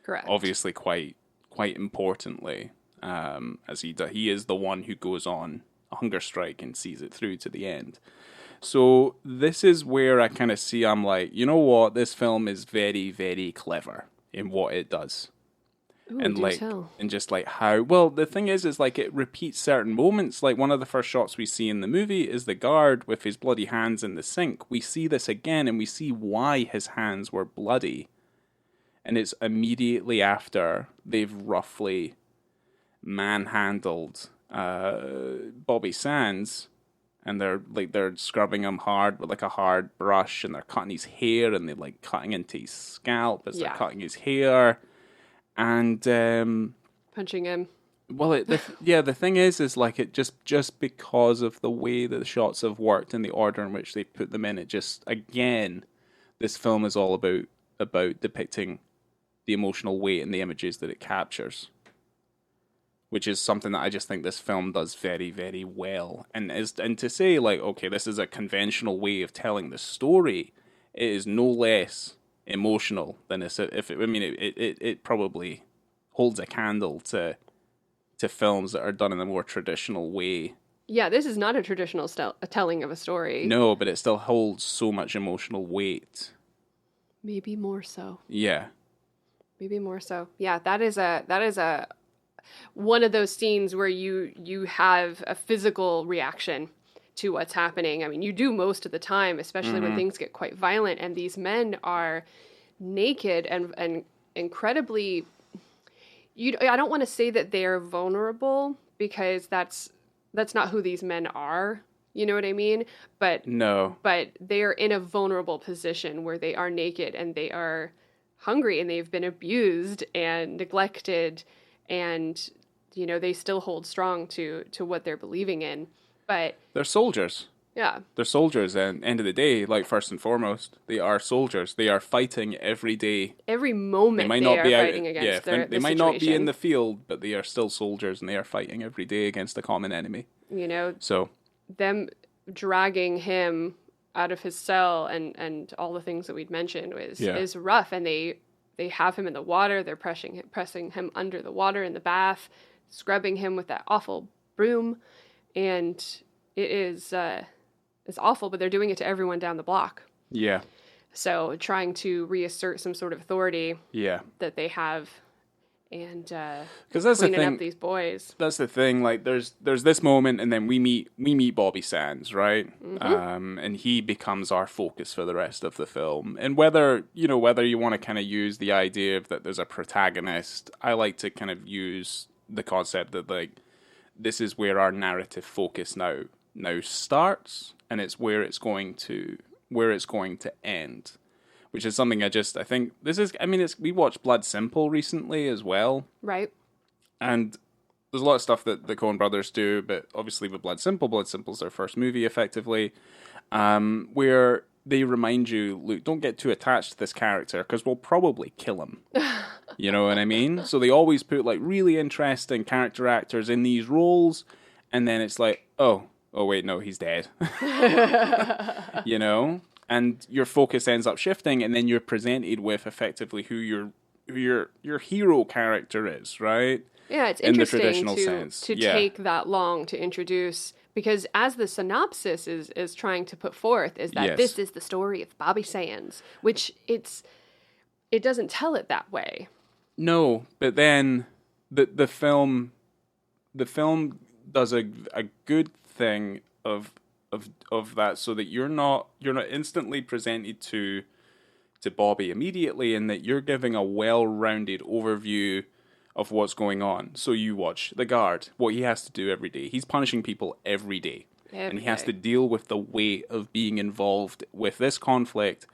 Correct. Obviously quite importantly, as he is the one who goes on a hunger strike and sees it through to the end. So this is where I kind of see, I'm like, you know what, this film is very, very clever in what it does. Ooh, And do like, tell. and just like how, well, the thing is like it repeats certain moments. Like one of the first shots we see in the movie is the guard with his bloody hands in the sink. We see this again and we see why his hands were bloody. And it's immediately after they've roughly manhandled Bobby Sands, and they're scrubbing him hard with like a hard brush, and they're cutting his hair, and they're like cutting into his scalp as they're cutting his hair, and punching him. Well, the thing is like it just because of the way that the shots have worked and the order in which they put them in, it just, again, this film is all about depicting the emotional weight and the images that it captures, which is something that I just think this film does very, very well. And to say like, okay, this is a conventional way of telling the story, it is no less emotional than it probably holds a candle to films that are done in a more traditional way. Yeah, this is not a traditional telling of a story. No, but it still holds so much emotional weight. Maybe more so. Yeah. Maybe more so. Yeah, that is a one of those scenes where you have a physical reaction to what's happening. I mean, you do most of the time, especially when things get quite violent, and these men are naked and incredibly. I don't want to say that they're vulnerable, because that's not who these men are. You know what I mean? But no. But they're in a vulnerable position where they are naked and they are hungry and they've been abused and neglected, and they still hold strong to what they're believing in. But they're soldiers. Yeah. They're soldiers, and end of the day, like, first and foremost, they are soldiers. They are fighting every day. Every moment they are fighting against they might not be in the field, but they are still soldiers, and they are fighting every day against a common enemy. So them dragging him out of his cell and all the things that we'd mentioned is rough, and they have him in the water. They're pressing him under the water in the bath, scrubbing him with that awful broom, and it is it's awful, but they're doing it to everyone down the block. Yeah. So trying to reassert some sort of authority that they have, and because that's cleaning the thing, up these boys. That's the thing. Like, there's this moment, and then we meet Bobby Sands, right? Mm-hmm. And he becomes our focus for the rest of the film. And whether you want to kind of use the idea of that there's a protagonist, I like to kind of use the concept that, like, this is where our narrative focus now starts, and it's where it's going to end, which is something I think this is. I mean, we watched Blood Simple recently as well, right? And there's a lot of stuff that the Coen brothers do, but obviously with Blood Simple's their first movie, effectively, where they remind you, look, don't get too attached to this character because we'll probably kill him. You know what I mean? So they always put like really interesting character actors in these roles, and then it's like, oh wait, no, he's dead. And your focus ends up shifting, and then you're presented with effectively who your hero character is, right? Yeah, it's in interesting the traditional sense. to take that long to introduce, because as the synopsis is trying to put forth, is that this is the story of Bobby Sands, which it doesn't tell it that way. No, but then the film does a good thing of that, so that you're not instantly presented to Bobby immediately, and that you're giving a well-rounded overview of what's going on. So you watch the guard, what he has to do every day. He's punishing people every day. And he has to deal with the weight of being involved with this conflict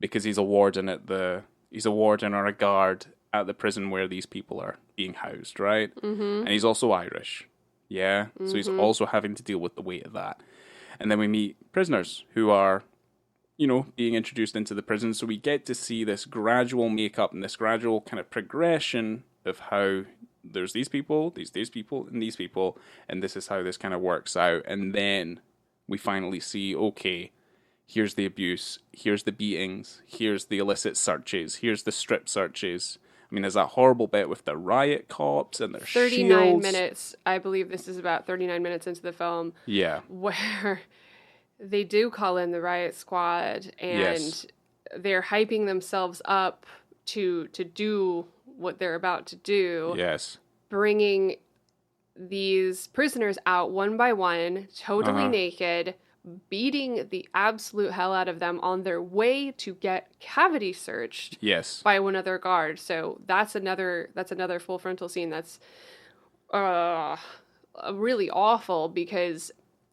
because he's a warden or a guard at the prison where these people are being housed, right? Mm-hmm. And he's also Irish. Yeah? Mm-hmm. So he's also having to deal with the weight of that. And then we meet prisoners who are, being introduced into the prison. So we get to see this gradual makeup and this gradual kind of progression of how there's these people, these people, and these people, and this is how this kind of works out. And then we finally see, okay, here's the abuse, here's the beatings, here's the illicit searches, here's the strip searches. I mean, there's that horrible bit with the riot cops and their 39 shields. minutes. I believe this is about 39 minutes into the film. Yeah. Where they do call in the riot squad, and they're hyping themselves up to do what they're about to do. Yes. Bringing these prisoners out one by one, totally naked, beating the absolute hell out of them on their way to get cavity searched. Yes. By one other guard. So that's another full frontal scene that's really awful because.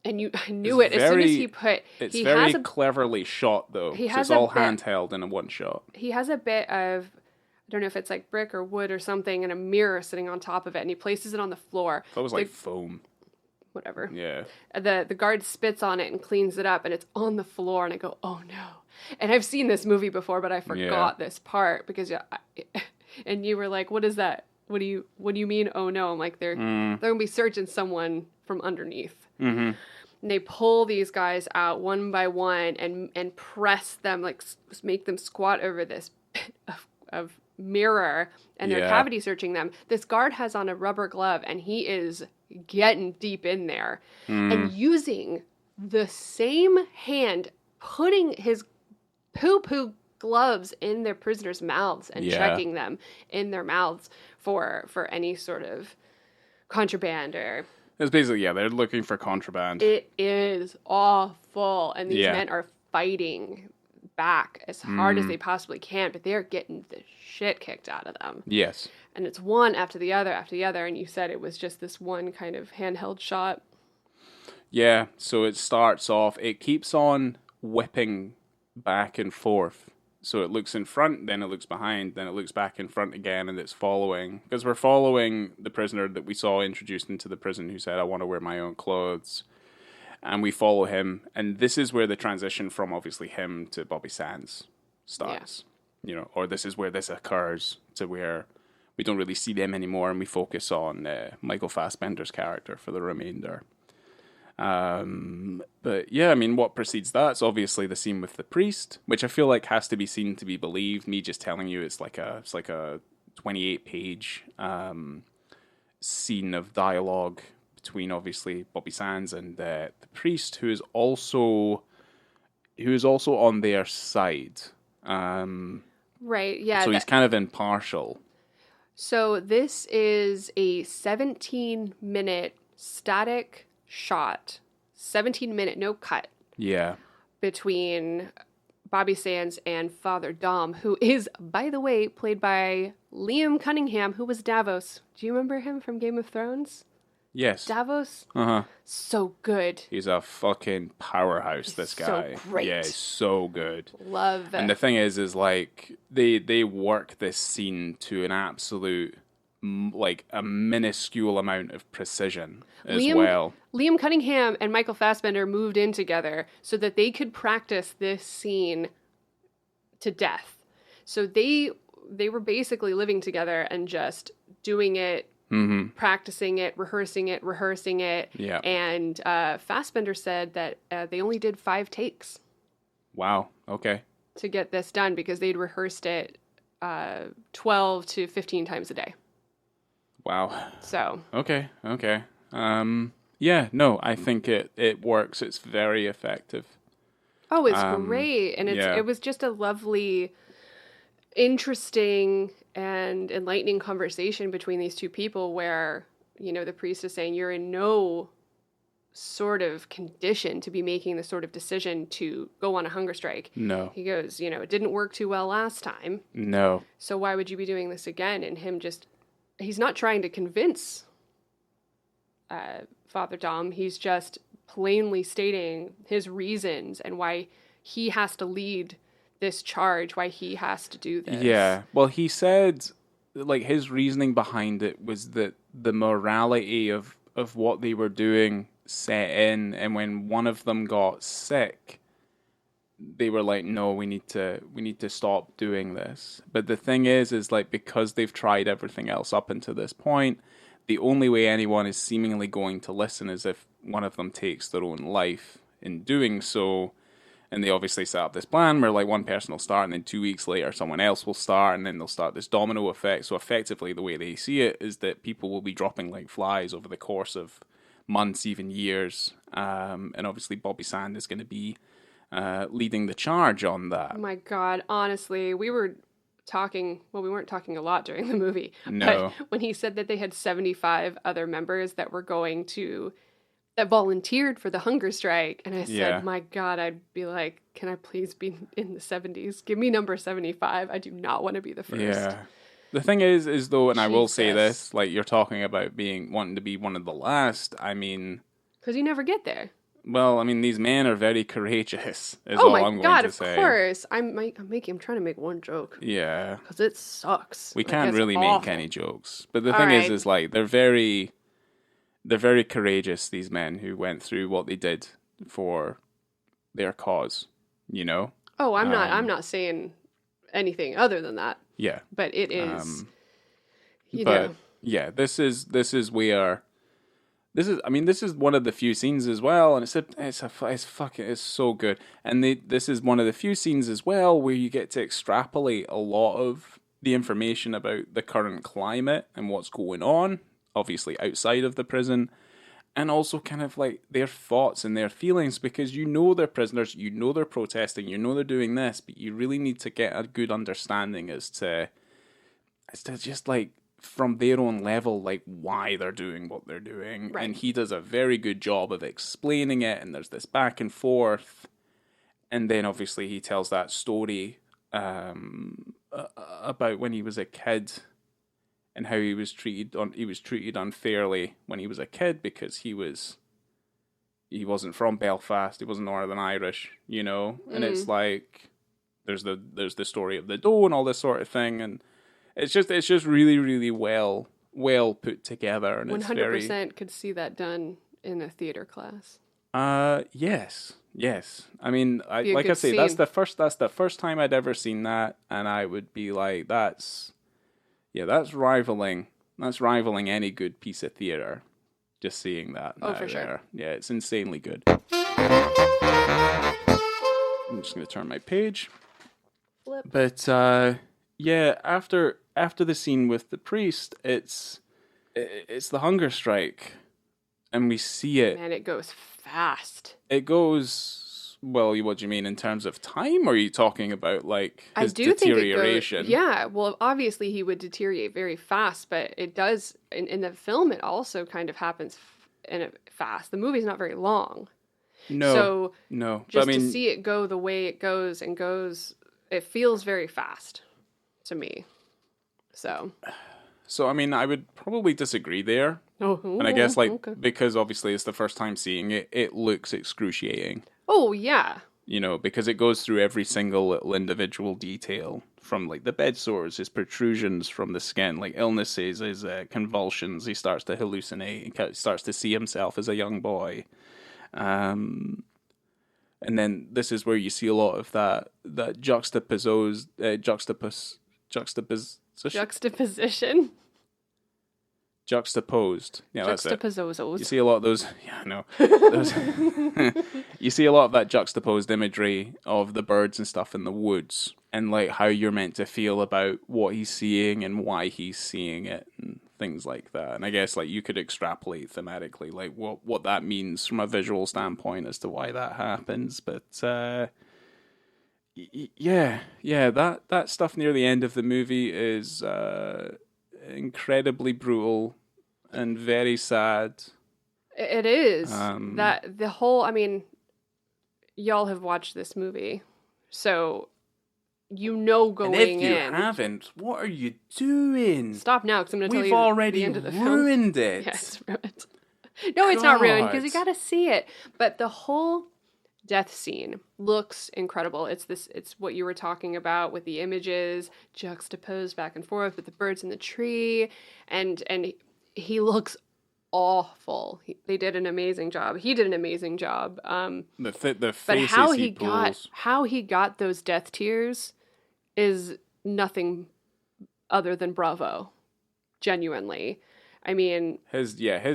And I knew it as soon as he put. It's very cleverly shot, though. It's all handheld in a one shot. He has a bit of, I don't know if it's like brick or wood or something, and a mirror sitting on top of it, and he places it on the floor. That was like foam. Whatever. Yeah. The guard spits on it and cleans it up, and it's on the floor, and I go, oh no. And I've seen this movie before, but I forgot this part because, and you were like, what is that? What do you mean? Oh no! I'm like, they're gonna be searching someone from underneath. Mm-hmm. And they pull these guys out one by one and press them, like make them squat over this bit of mirror, and they're cavity searching them. This guard has on a rubber glove, and he is getting deep in there and using the same hand, putting his poo-poo gloves in their prisoners' mouths and checking them in their mouths for any sort of contraband or... It's basically, they're looking for contraband. It is awful. And these men are fighting back as hard as they possibly can, but they're getting the shit kicked out of them. Yes. And it's one after the other, and you said it was just this one kind of handheld shot. Yeah, so it starts off, it keeps on whipping back and forth. So it looks in front, then it looks behind, then it looks back in front again, and it's following. Because we're following the prisoner that we saw introduced into the prison who said, I want to wear my own clothes. And we follow him. And this is where the transition from, obviously, him to Bobby Sands starts. Or this is where this occurs, to where we don't really see them anymore, and we focus on Michael Fassbender's character for the remainder. But yeah, I mean, what precedes that's obviously the scene with the priest, which I feel like has to be seen to be believed. Me just telling you it's like a 28-page scene of dialogue between obviously Bobby Sands and the priest, who is also on their side. Right. Yeah. So he's kind of impartial. So this is a 17-minute static shot, 17-minute, no cut. Yeah. Between Bobby Sands and Father Dom, who is, by the way, played by Liam Cunningham, who was Davos. Do you remember him from Game of Thrones? Yes. Davos? Uh-huh. So good. He's a fucking powerhouse, this guy. So great. Yeah, he's so good. Love it. And the thing is like, they work this scene to an absolute, like, a minuscule amount of precision as well. Liam Cunningham and Michael Fassbender moved in together so that they could practice this scene to death. So they were basically living together and just doing it, practicing it, rehearsing it. Yeah. And Fassbender said that they only did 5 takes. Wow. Okay. To get this done because they'd rehearsed it 12 to 15 times a day. Wow. So. Okay. Yeah, no, I think it works. It's very effective. Oh, it's great. And it was just a lovely, interesting, and enlightening conversation between these two people where, the priest is saying, you're in no sort of condition to be making the sort of decision to go on a hunger strike. No. He goes, it didn't work too well last time. No. So why would you be doing this again? And him he's not trying to convince Father Dom. He's just plainly stating his reasons and why he has to lead this charge, why he has to do this. Yeah. Well, he said, like, his reasoning behind it was that the morality of what they were doing set in, and when one of them got sick, they were like, no, we need to stop doing this. But the thing is like, because they've tried everything else up until this point, the only way anyone is seemingly going to listen is if one of them takes their own life in doing so. And they obviously set up this plan where, like, one person will start and then 2 weeks later someone else will start, and then they'll start this domino effect. So effectively the way they see it is that people will be dropping like flies over the course of months, even years. And obviously Bobby Sand is going to be leading the charge on that. Oh my God, honestly, we were talking, well, we weren't talking a lot during the movie. No. But when he said that they had 75 other members that were going to, that volunteered for the hunger strike, and I said, my God, I'd be like, can I please be in the 70s? Give me number 75. I do not want to be the first. Yeah. The thing is though, and Jesus. I will say this, like, you're talking about wanting to be one of the last. I mean, because you never get there. Well, I mean, these men are very courageous, is all I'm going to say. Oh my God, of course. I'm trying to make one joke. Yeah. Because it sucks. We can't really make any jokes. But the thing is like, they're very courageous, these men who went through what they did for their cause, you know? Oh, I'm not saying anything other than that. Yeah. But it is, yeah, this is where... This is one of the few scenes as well, and it's so good. And this is one of the few scenes as well where you get to extrapolate a lot of the information about the current climate and what's going on, obviously outside of the prison, and also kind of like their thoughts and their feelings, because you know they're prisoners, you know they're protesting, you know they're doing this, but you really need to get a good understanding as to just like, from their own level, like, why they're doing what they're doing. Right. And he does a very good job of explaining it, and there's this back and forth, and then obviously he tells that story about when he was a kid and how he was treated unfairly when he was a kid, because he wasn't from Belfast, he wasn't Northern Irish, you know. And it's like there's the story of the dough and all this sort of thing, and It's just really, really well put together, and 100% could see that done in a theater class. Yes. I mean, like I say, scene. That's the first time I'd ever seen that, and I would be like, that's rivaling any good piece of theater. Just seeing that. Oh, for sure. Yeah, it's insanely good. I'm just gonna turn my page. Flip. But yeah, after the scene with the priest, it's the hunger strike, and we see it. Man, it goes fast. It goes, well, what do you mean in terms of time? Or are you talking about like his deterioration? Yeah, well, obviously he would deteriorate very fast, but it does in the film. It also kind of happens fast. The movie's not very long. No. Just to see it go the way it goes, it feels very fast to me. So I mean, I would probably disagree there. And I guess, because obviously it's the first time seeing it, it looks excruciating. Oh, yeah. You know, because it goes through every single little individual detail, from like the bed sores, his protrusions from the skin, like illnesses, his convulsions. He starts to hallucinate, he starts to see himself as a young boy. And then this is where you see a lot of that juxtaposed juxtaposed. Yeah, that's it. Juxtaposos. You see a lot of those. Yeah, I know. You see a lot of that juxtaposed imagery of the birds and stuff in the woods, and like how you're meant to feel about what he's seeing and why he's seeing it, and things like that. And I guess like you could extrapolate thematically like what that means from a visual standpoint as to why that happens. But yeah, that stuff near the end of the movie is incredibly brutal and very sad. It is. That the whole, I mean, y'all have watched this movie, so you know going in. And if you haven't, what are you doing? Stop now, because I'm going to tell you We've already the end of the ruined film. it. Yeah, it's ruined. No, it's not ruined because you God. got to see it. But the whole death scene looks incredible. It's what you were talking about with the images juxtaposed back and forth with the birds in the tree, and he looks awful. They did an amazing job. He did an amazing job. The But faces he pulls. how he got those death tears is nothing other than bravo. Genuinely. I mean, His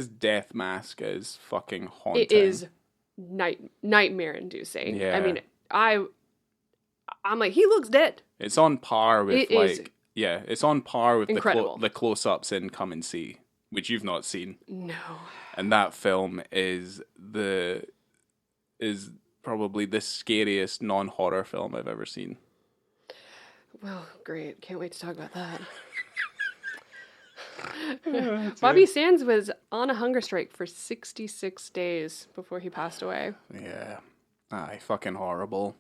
death mask is fucking haunting. it is nightmare inducing. Yeah. I mean, I'm like, he looks dead. It's on par with It is it's on par with incredible. the close-ups in Come and See, which you've not seen. No. And that film is probably the scariest non-horror film I've ever seen. Well, great. Can't wait to talk about that. Bobby Sands was on a hunger strike for 66 days before he passed away. Yeah. Fucking horrible.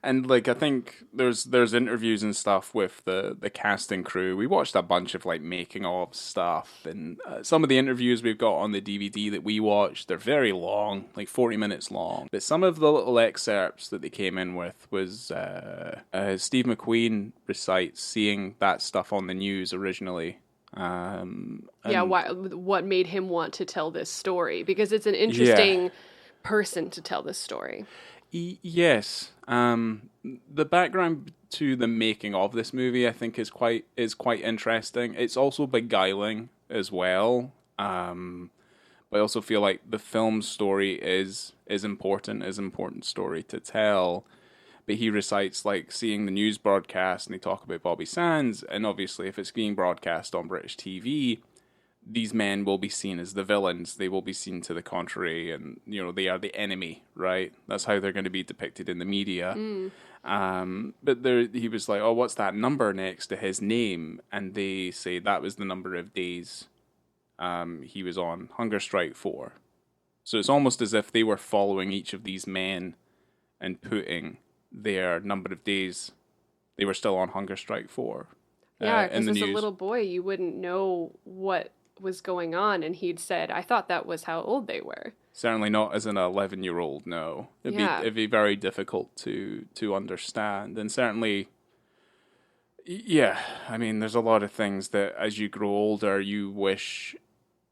And like I think there's interviews and stuff with the cast and crew. We watched a bunch of like making of stuff, and some of the interviews we've got on the DVD that we watched, they're very long, like 40 minutes long. But some of the little excerpts that they came in with was Steve McQueen recites seeing that stuff on the news originally. What made him want to tell this story? Because it's an interesting person to tell this story. Yes. The background to the making of this movie, I think, is quite interesting. It's also beguiling as well. But I also feel like the film's story is important story to tell. But he recites like seeing the news broadcast, and they talk about Bobby Sands, and obviously if it's being broadcast on British TV, these men will be seen as the villains. They will be seen to the contrary, and they are the enemy, right? That's how they're going to be depicted in the media. But he was like, "Oh, what's that number next to his name?" And they say that was the number of days he was on hunger strike for. So it's almost as if they were following each of these men and putting their number of days they were still on hunger strike for. Yeah, because as a little boy, you wouldn't know what was going on, and he'd said, "I thought that was how old they were." Certainly not as an 11-year-old. No, it'd be very difficult to understand, and certainly, yeah. I mean, there's a lot of things that as you grow older, you wish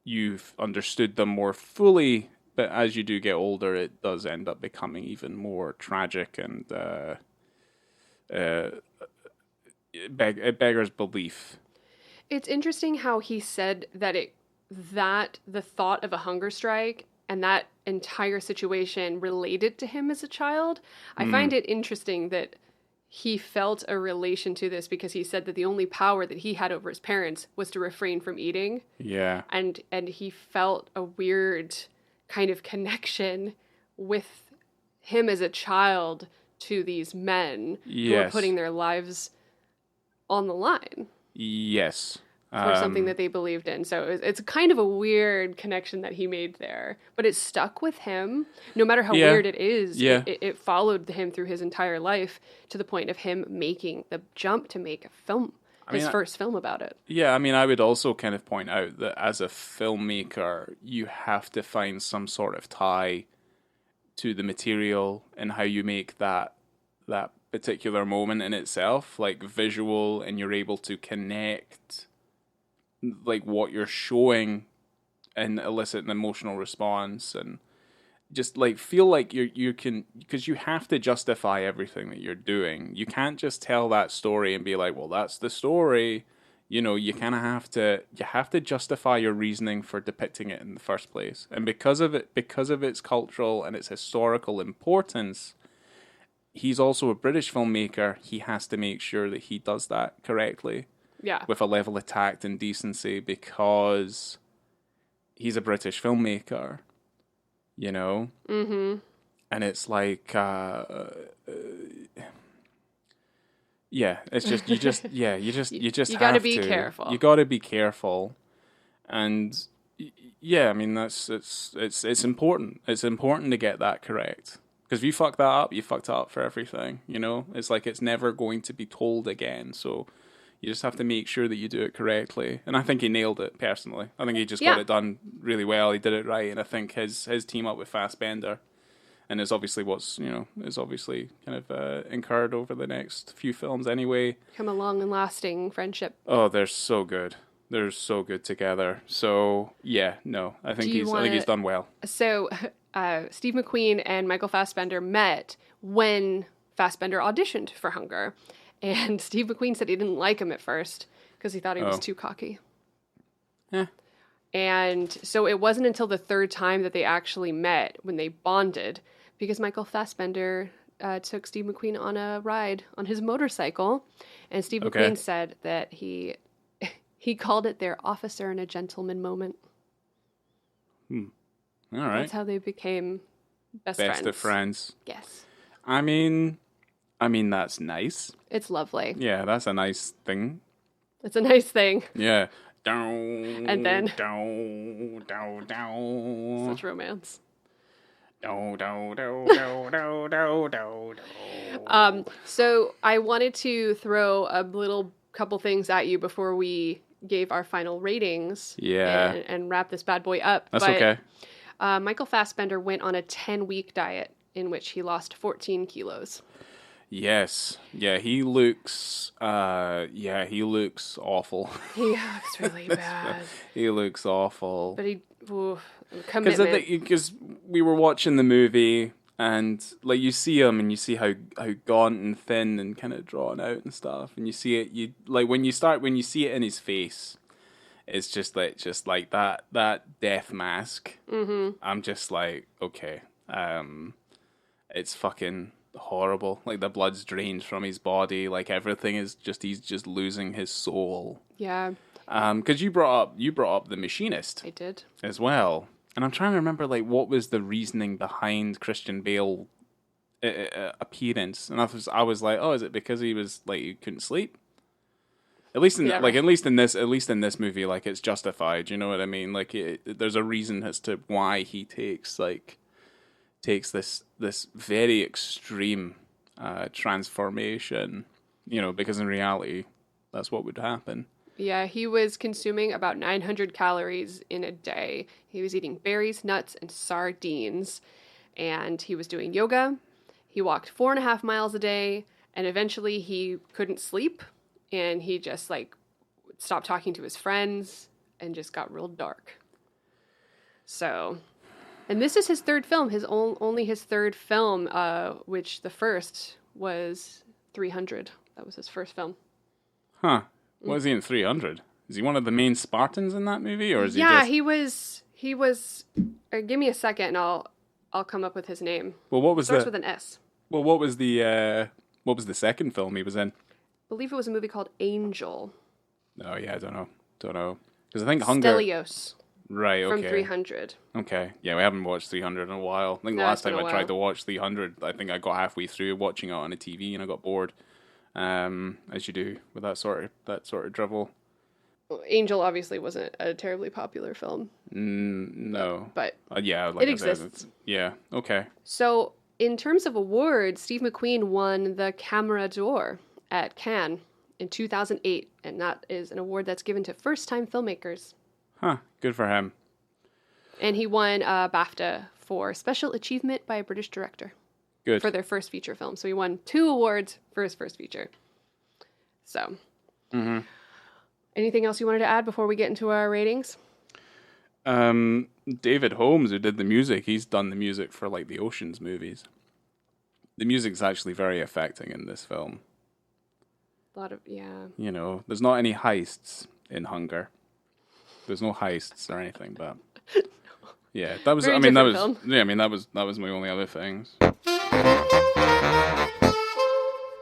you've understood them more fully. But as you do get older, it does end up becoming even more tragic, and it beggars belief. It's interesting how he said that the thought of a hunger strike and that entire situation related to him as a child. I find it interesting that he felt a relation to this because he said that the only power that he had over his parents was to refrain from eating. Yeah. And he felt a weird kind of connection with him as a child to these men who are putting their lives on the line. Yes. For something that they believed in. So it's kind of a weird connection that he made there. But it stuck with him. No matter how weird it is, it followed him through his entire life to the point of him making the jump to make a film. His first film about it. Yeah, I mean, I would also kind of point out that as a filmmaker, you have to find some sort of tie to the material and how you make that particular moment in itself, like visual, and you're able to connect like what you're showing and elicit an emotional response, and just like feel like you can, because you have to justify everything that you're doing. You can't just tell that story and be like, well, that's the story. You kind of have to justify your reasoning for depicting it in the first place. And because of its cultural and its historical importance, he's also a British filmmaker. He has to make sure that he does that correctly. Yeah. With a level of tact and decency, because he's a British filmmaker. Mm-hmm. And it's like, it's just, you gotta be careful. You gotta be careful. And yeah, I mean, it's important. It's important to get that correct. Because if you fuck that up, you fucked up for everything, It's like it's never going to be told again. So You just have to make sure that you do it correctly. And I think he nailed it, personally. I think he just Yeah. got it done really well. He did it right. And I think his team up with Fassbender, and is obviously is obviously kind of incurred over the next few films anyway. Become a long and lasting friendship. Oh, they're so good. They're so good together. So, yeah, no, I think he's done well. So, Steve McQueen and Michael Fassbender met when Fassbender auditioned for Hunger. And Steve McQueen said he didn't like him at first because he thought he was too cocky. Yeah. And so it wasn't until the third time that they actually met when they bonded, because Michael Fassbender took Steve McQueen on a ride on his motorcycle. And Steve McQueen said that he called it their officer and a gentleman moment. All right. That's how they became best friends. Best of friends. Yes. I mean, that's nice. It's lovely. Yeah, that's a nice thing. It's a nice thing. Yeah. And then such romance. So I wanted to throw a little couple things at you before we gave our final ratings. Yeah. And wrap this bad boy up. That's okay. Michael Fassbender went on a 10-week diet in which he lost 14 kilos. Yes. Yeah, he looks awful. He looks really bad. He looks awful. But commitment. Because we were watching the movie and like you see him and you see how gaunt and thin and kind of drawn out and stuff, and you see it when you see it in his face, it's just like that death mask. Mm-hmm. I'm just like, okay, it's fucking horrible. Like the blood's drained from his body. Like everything is he's just losing his soul. Yeah. Because you brought up The Machinist. I did as well, and I'm trying to remember like what was the reasoning behind Christian Bale appearance, and I was like, oh, is it because he was like he couldn't sleep? At least in this movie, like it's justified. You know what I mean? Like there's a reason as to why he takes this very extreme transformation, because in reality, that's what would happen. Yeah, he was consuming about 900 calories in a day. He was eating berries, nuts, and sardines. And he was doing yoga. He walked 4.5 miles a day. And eventually he couldn't sleep. And he just stopped talking to his friends and just got real dark. So... And this is his third film, only his third film, which the first was 300. That was his first film. Huh. What is he in 300? Is he one of the main Spartans in that movie, or is he was. Give me a second, and I'll come up with his name. Well, what was starts with an S. Well, what was the second film he was in? I believe it was a movie called Angel. Oh yeah, I don't know. Because I think Hunger. Stelios. Right, okay. From 300. Okay. Yeah, we haven't watched 300 in a while. I think the last time I tried to watch 300, I think I got halfway through watching it on a TV and I got bored. As you do with that sort of drivel. Well, Angel obviously wasn't a terribly popular film. No. But yeah, like it I exists. said, yeah, okay. So, in terms of awards, Steve McQueen won the Camera d'Or at Cannes in 2008, and that is an award that's given to first-time filmmakers. Huh, good for him. And he won a BAFTA for Special Achievement by a British Director. Good. For their first feature film. So he won 2 awards for his first feature. So. Mm-hmm. Anything else you wanted to add before we get into our ratings? David Holmes, who did the music, he's done the music for like the Ocean's movies. The music's actually very affecting in this film. A lot of, yeah. There's not any heists in Hunger. There's no heists or anything, but yeah, that was. Film. That was my only other things.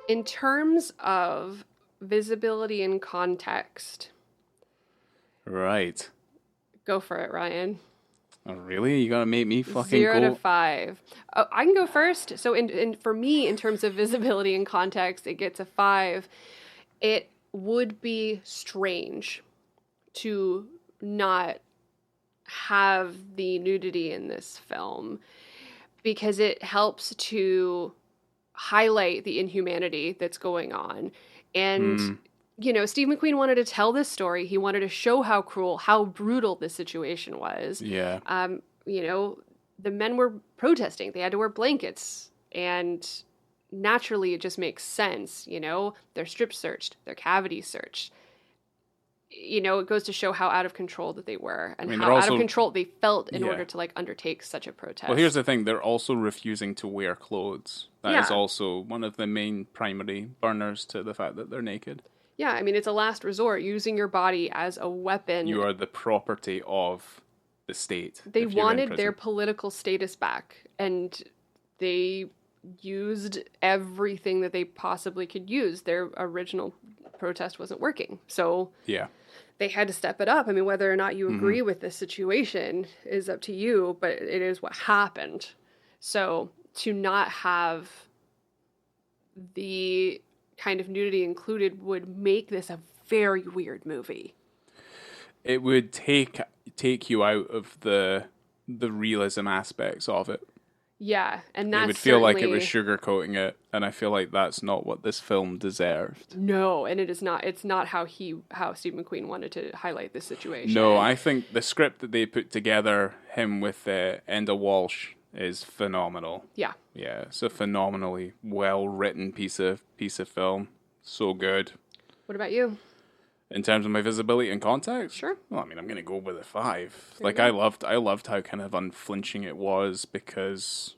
In terms of visibility and context, right? Go for it, Ryan. Oh, really? You gotta make me fucking 0 to 5. Oh, I can go first. So, for me, in terms of visibility and context, it gets a 5. It would be strange to not have the nudity in this film because it helps to highlight the inhumanity that's going on. And Steve McQueen wanted to tell this story. He wanted to show how cruel, how brutal this situation was. Yeah. The men were protesting. They had to wear blankets. And naturally, it just makes sense. They're strip searched, their cavities searched. It goes to show how out of control that they were and how out of control they felt in order to undertake such a protest. Well, here's the thing. They're also refusing to wear clothes. That is also one of the main primary burners to the fact that they're naked. Yeah, I mean, it's a last resort, using your body as a weapon. You are the property of the state. They wanted their political status back, and they used everything that they possibly could use. Their original protest wasn't working. So they had to step it up. I mean, whether or not you agree with this situation is up to you, but it is what happened. So to not have the kind of nudity included would make this a very weird movie. It would take you out of the realism aspects of it. Yeah, and that's it would feel like it was sugarcoating it, and I feel like that's not what this film deserved. No, and it is not. It's not how Steve McQueen wanted to highlight this situation. No, I think the script that they put together, him with Enda Walsh, is phenomenal. Yeah. Yeah, it's a phenomenally well written piece of film. So good. What about you? In terms of my visibility and context? Sure. Well, I mean, I'm going to go with a 5. I loved how kind of unflinching it was because,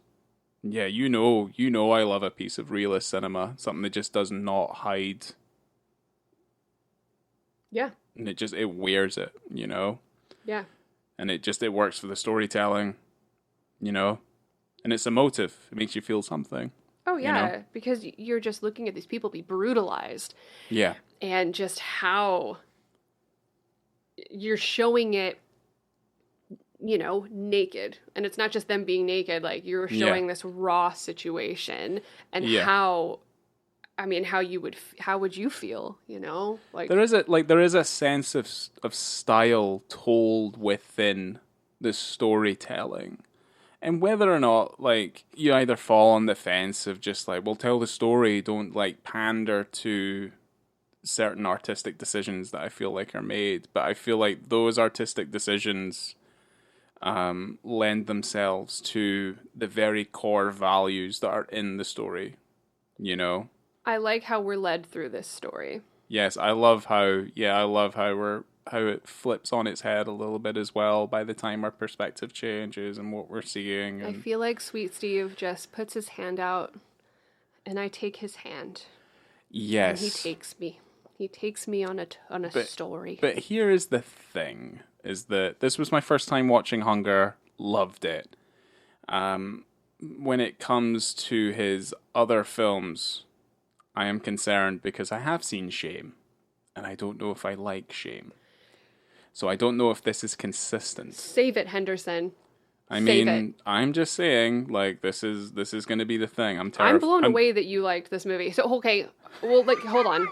yeah, I love a piece of realist cinema, something that just does not hide. Yeah. And it wears it, Yeah. And it works for the storytelling, and it's emotive. It makes you feel something. Oh, yeah, because you're just looking at these people be brutalized. Yeah. And just how you're showing it, naked. And it's not just them being naked. Like, you're showing this raw situation and how would you feel, Like, there is a sense of style told within the storytelling. And whether or not, you either fall on the fence of just, we'll tell the story, don't, pander to certain artistic decisions that I feel like are made. But I feel like those artistic decisions lend themselves to the very core values that are in the story, I like how we're led through this story. Yes, I love how it flips on its head a little bit as well by the time our perspective changes and what we're seeing. And... I feel like Sweet Steve just puts his hand out and I take his hand. Yes. And he takes me. He takes me on a story. But here is the thing, is that this was my first time watching Hunger, loved it. When it comes to his other films, I am concerned because I have seen Shame, and I don't know if I like Shame. So I don't know if this is consistent. Save it, Henderson. I'm just saying, this is going to be the thing. I'm blown away that you liked this movie. So, okay, well, hold on.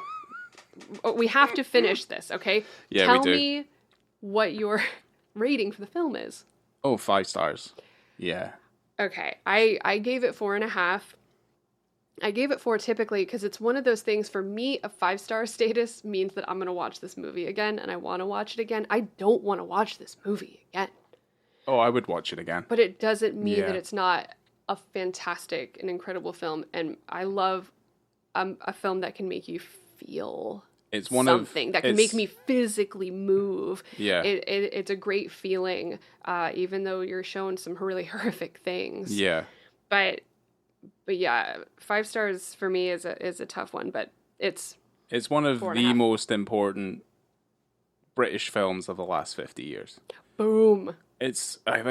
We have to finish this, okay? Yeah, Tell we do. me what your rating for the film is. Oh, 5 stars. Yeah. Okay, I gave it 4.5. I gave it 4 typically because it's one of those things for me, a 5-star status means that I'm going to watch this movie again and I want to watch it again. I don't want to watch this movie again. Oh, I would watch it again. But it doesn't mean that it's not a fantastic and incredible film. And I love a film that can make you feel something, that can make me physically move. Yeah. It's a great feeling, even though you're shown some really horrific things. Yeah. But yeah, 5 stars for me is a tough one, but it's one of the most important British films of the last 50 years. Boom. I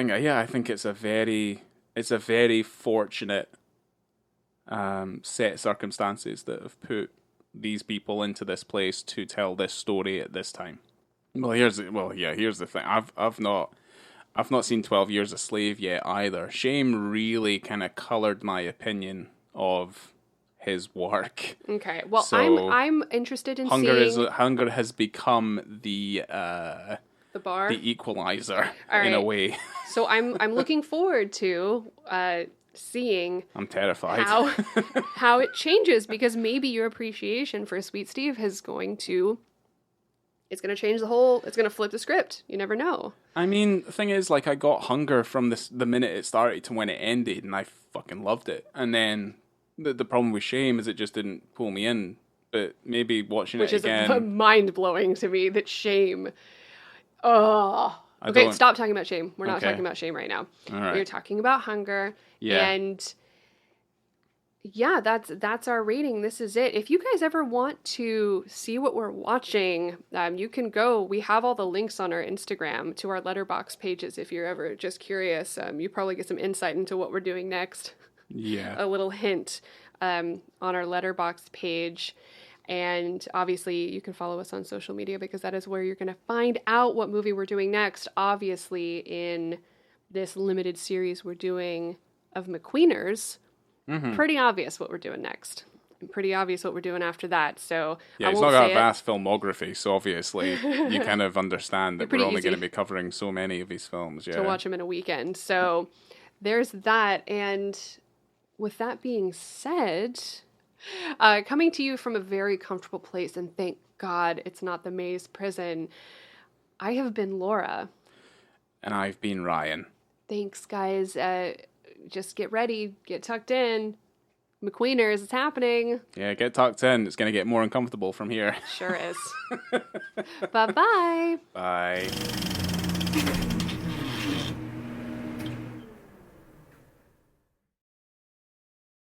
think it's a very fortunate set of circumstances that have put these people into this place to tell this story at this time. Here's the thing. I've not seen 12 Years a Slave yet either. Shame really kind of colored my opinion of his work. Okay. Well, so I'm interested in seeing... Hunger has become the bar? The equalizer, right. in a way. So I'm looking forward to seeing I'm terrified. how it changes, because maybe your appreciation for Sweet Steve it's going to change it's going to flip the script. You never know. I mean, the thing is, like, I got Hunger from the minute it started to when it ended, and I fucking loved it. And then the problem with Shame is it just didn't pull me in. But maybe watching it again... Which is mind-blowing to me, that Shame... Oh... Okay, stop talking about Shame. We're not talking about Shame right now. All right. We're talking about Hunger. Yeah. And yeah, that's our rating. This is it. If you guys ever want to see what we're watching, you can go. We have all the links on our Instagram to our Letterboxd pages if you're ever just curious. You probably get some insight into what we're doing next. Yeah. A little hint on our Letterboxd page. And obviously, you can follow us on social media, because that is where you're going to find out what movie we're doing next. Obviously, in this limited series we're doing of McQueeners, pretty obvious what we're doing next. And pretty obvious what we're doing after that. So yeah, it's not got a vast filmography, so obviously you kind of understand that we're only going to be covering so many of his films. Yeah. To watch them in a weekend. So there's that. And with that being said... coming to you from a very comfortable place, and thank God it's not the Maze prison, I have been Laura. And I've been Ryan. Thanks, guys. Just get ready. Get tucked in. McQueeners, it's happening. Yeah, get tucked in. It's going to get more uncomfortable from here. Sure is. Bye-bye. Bye.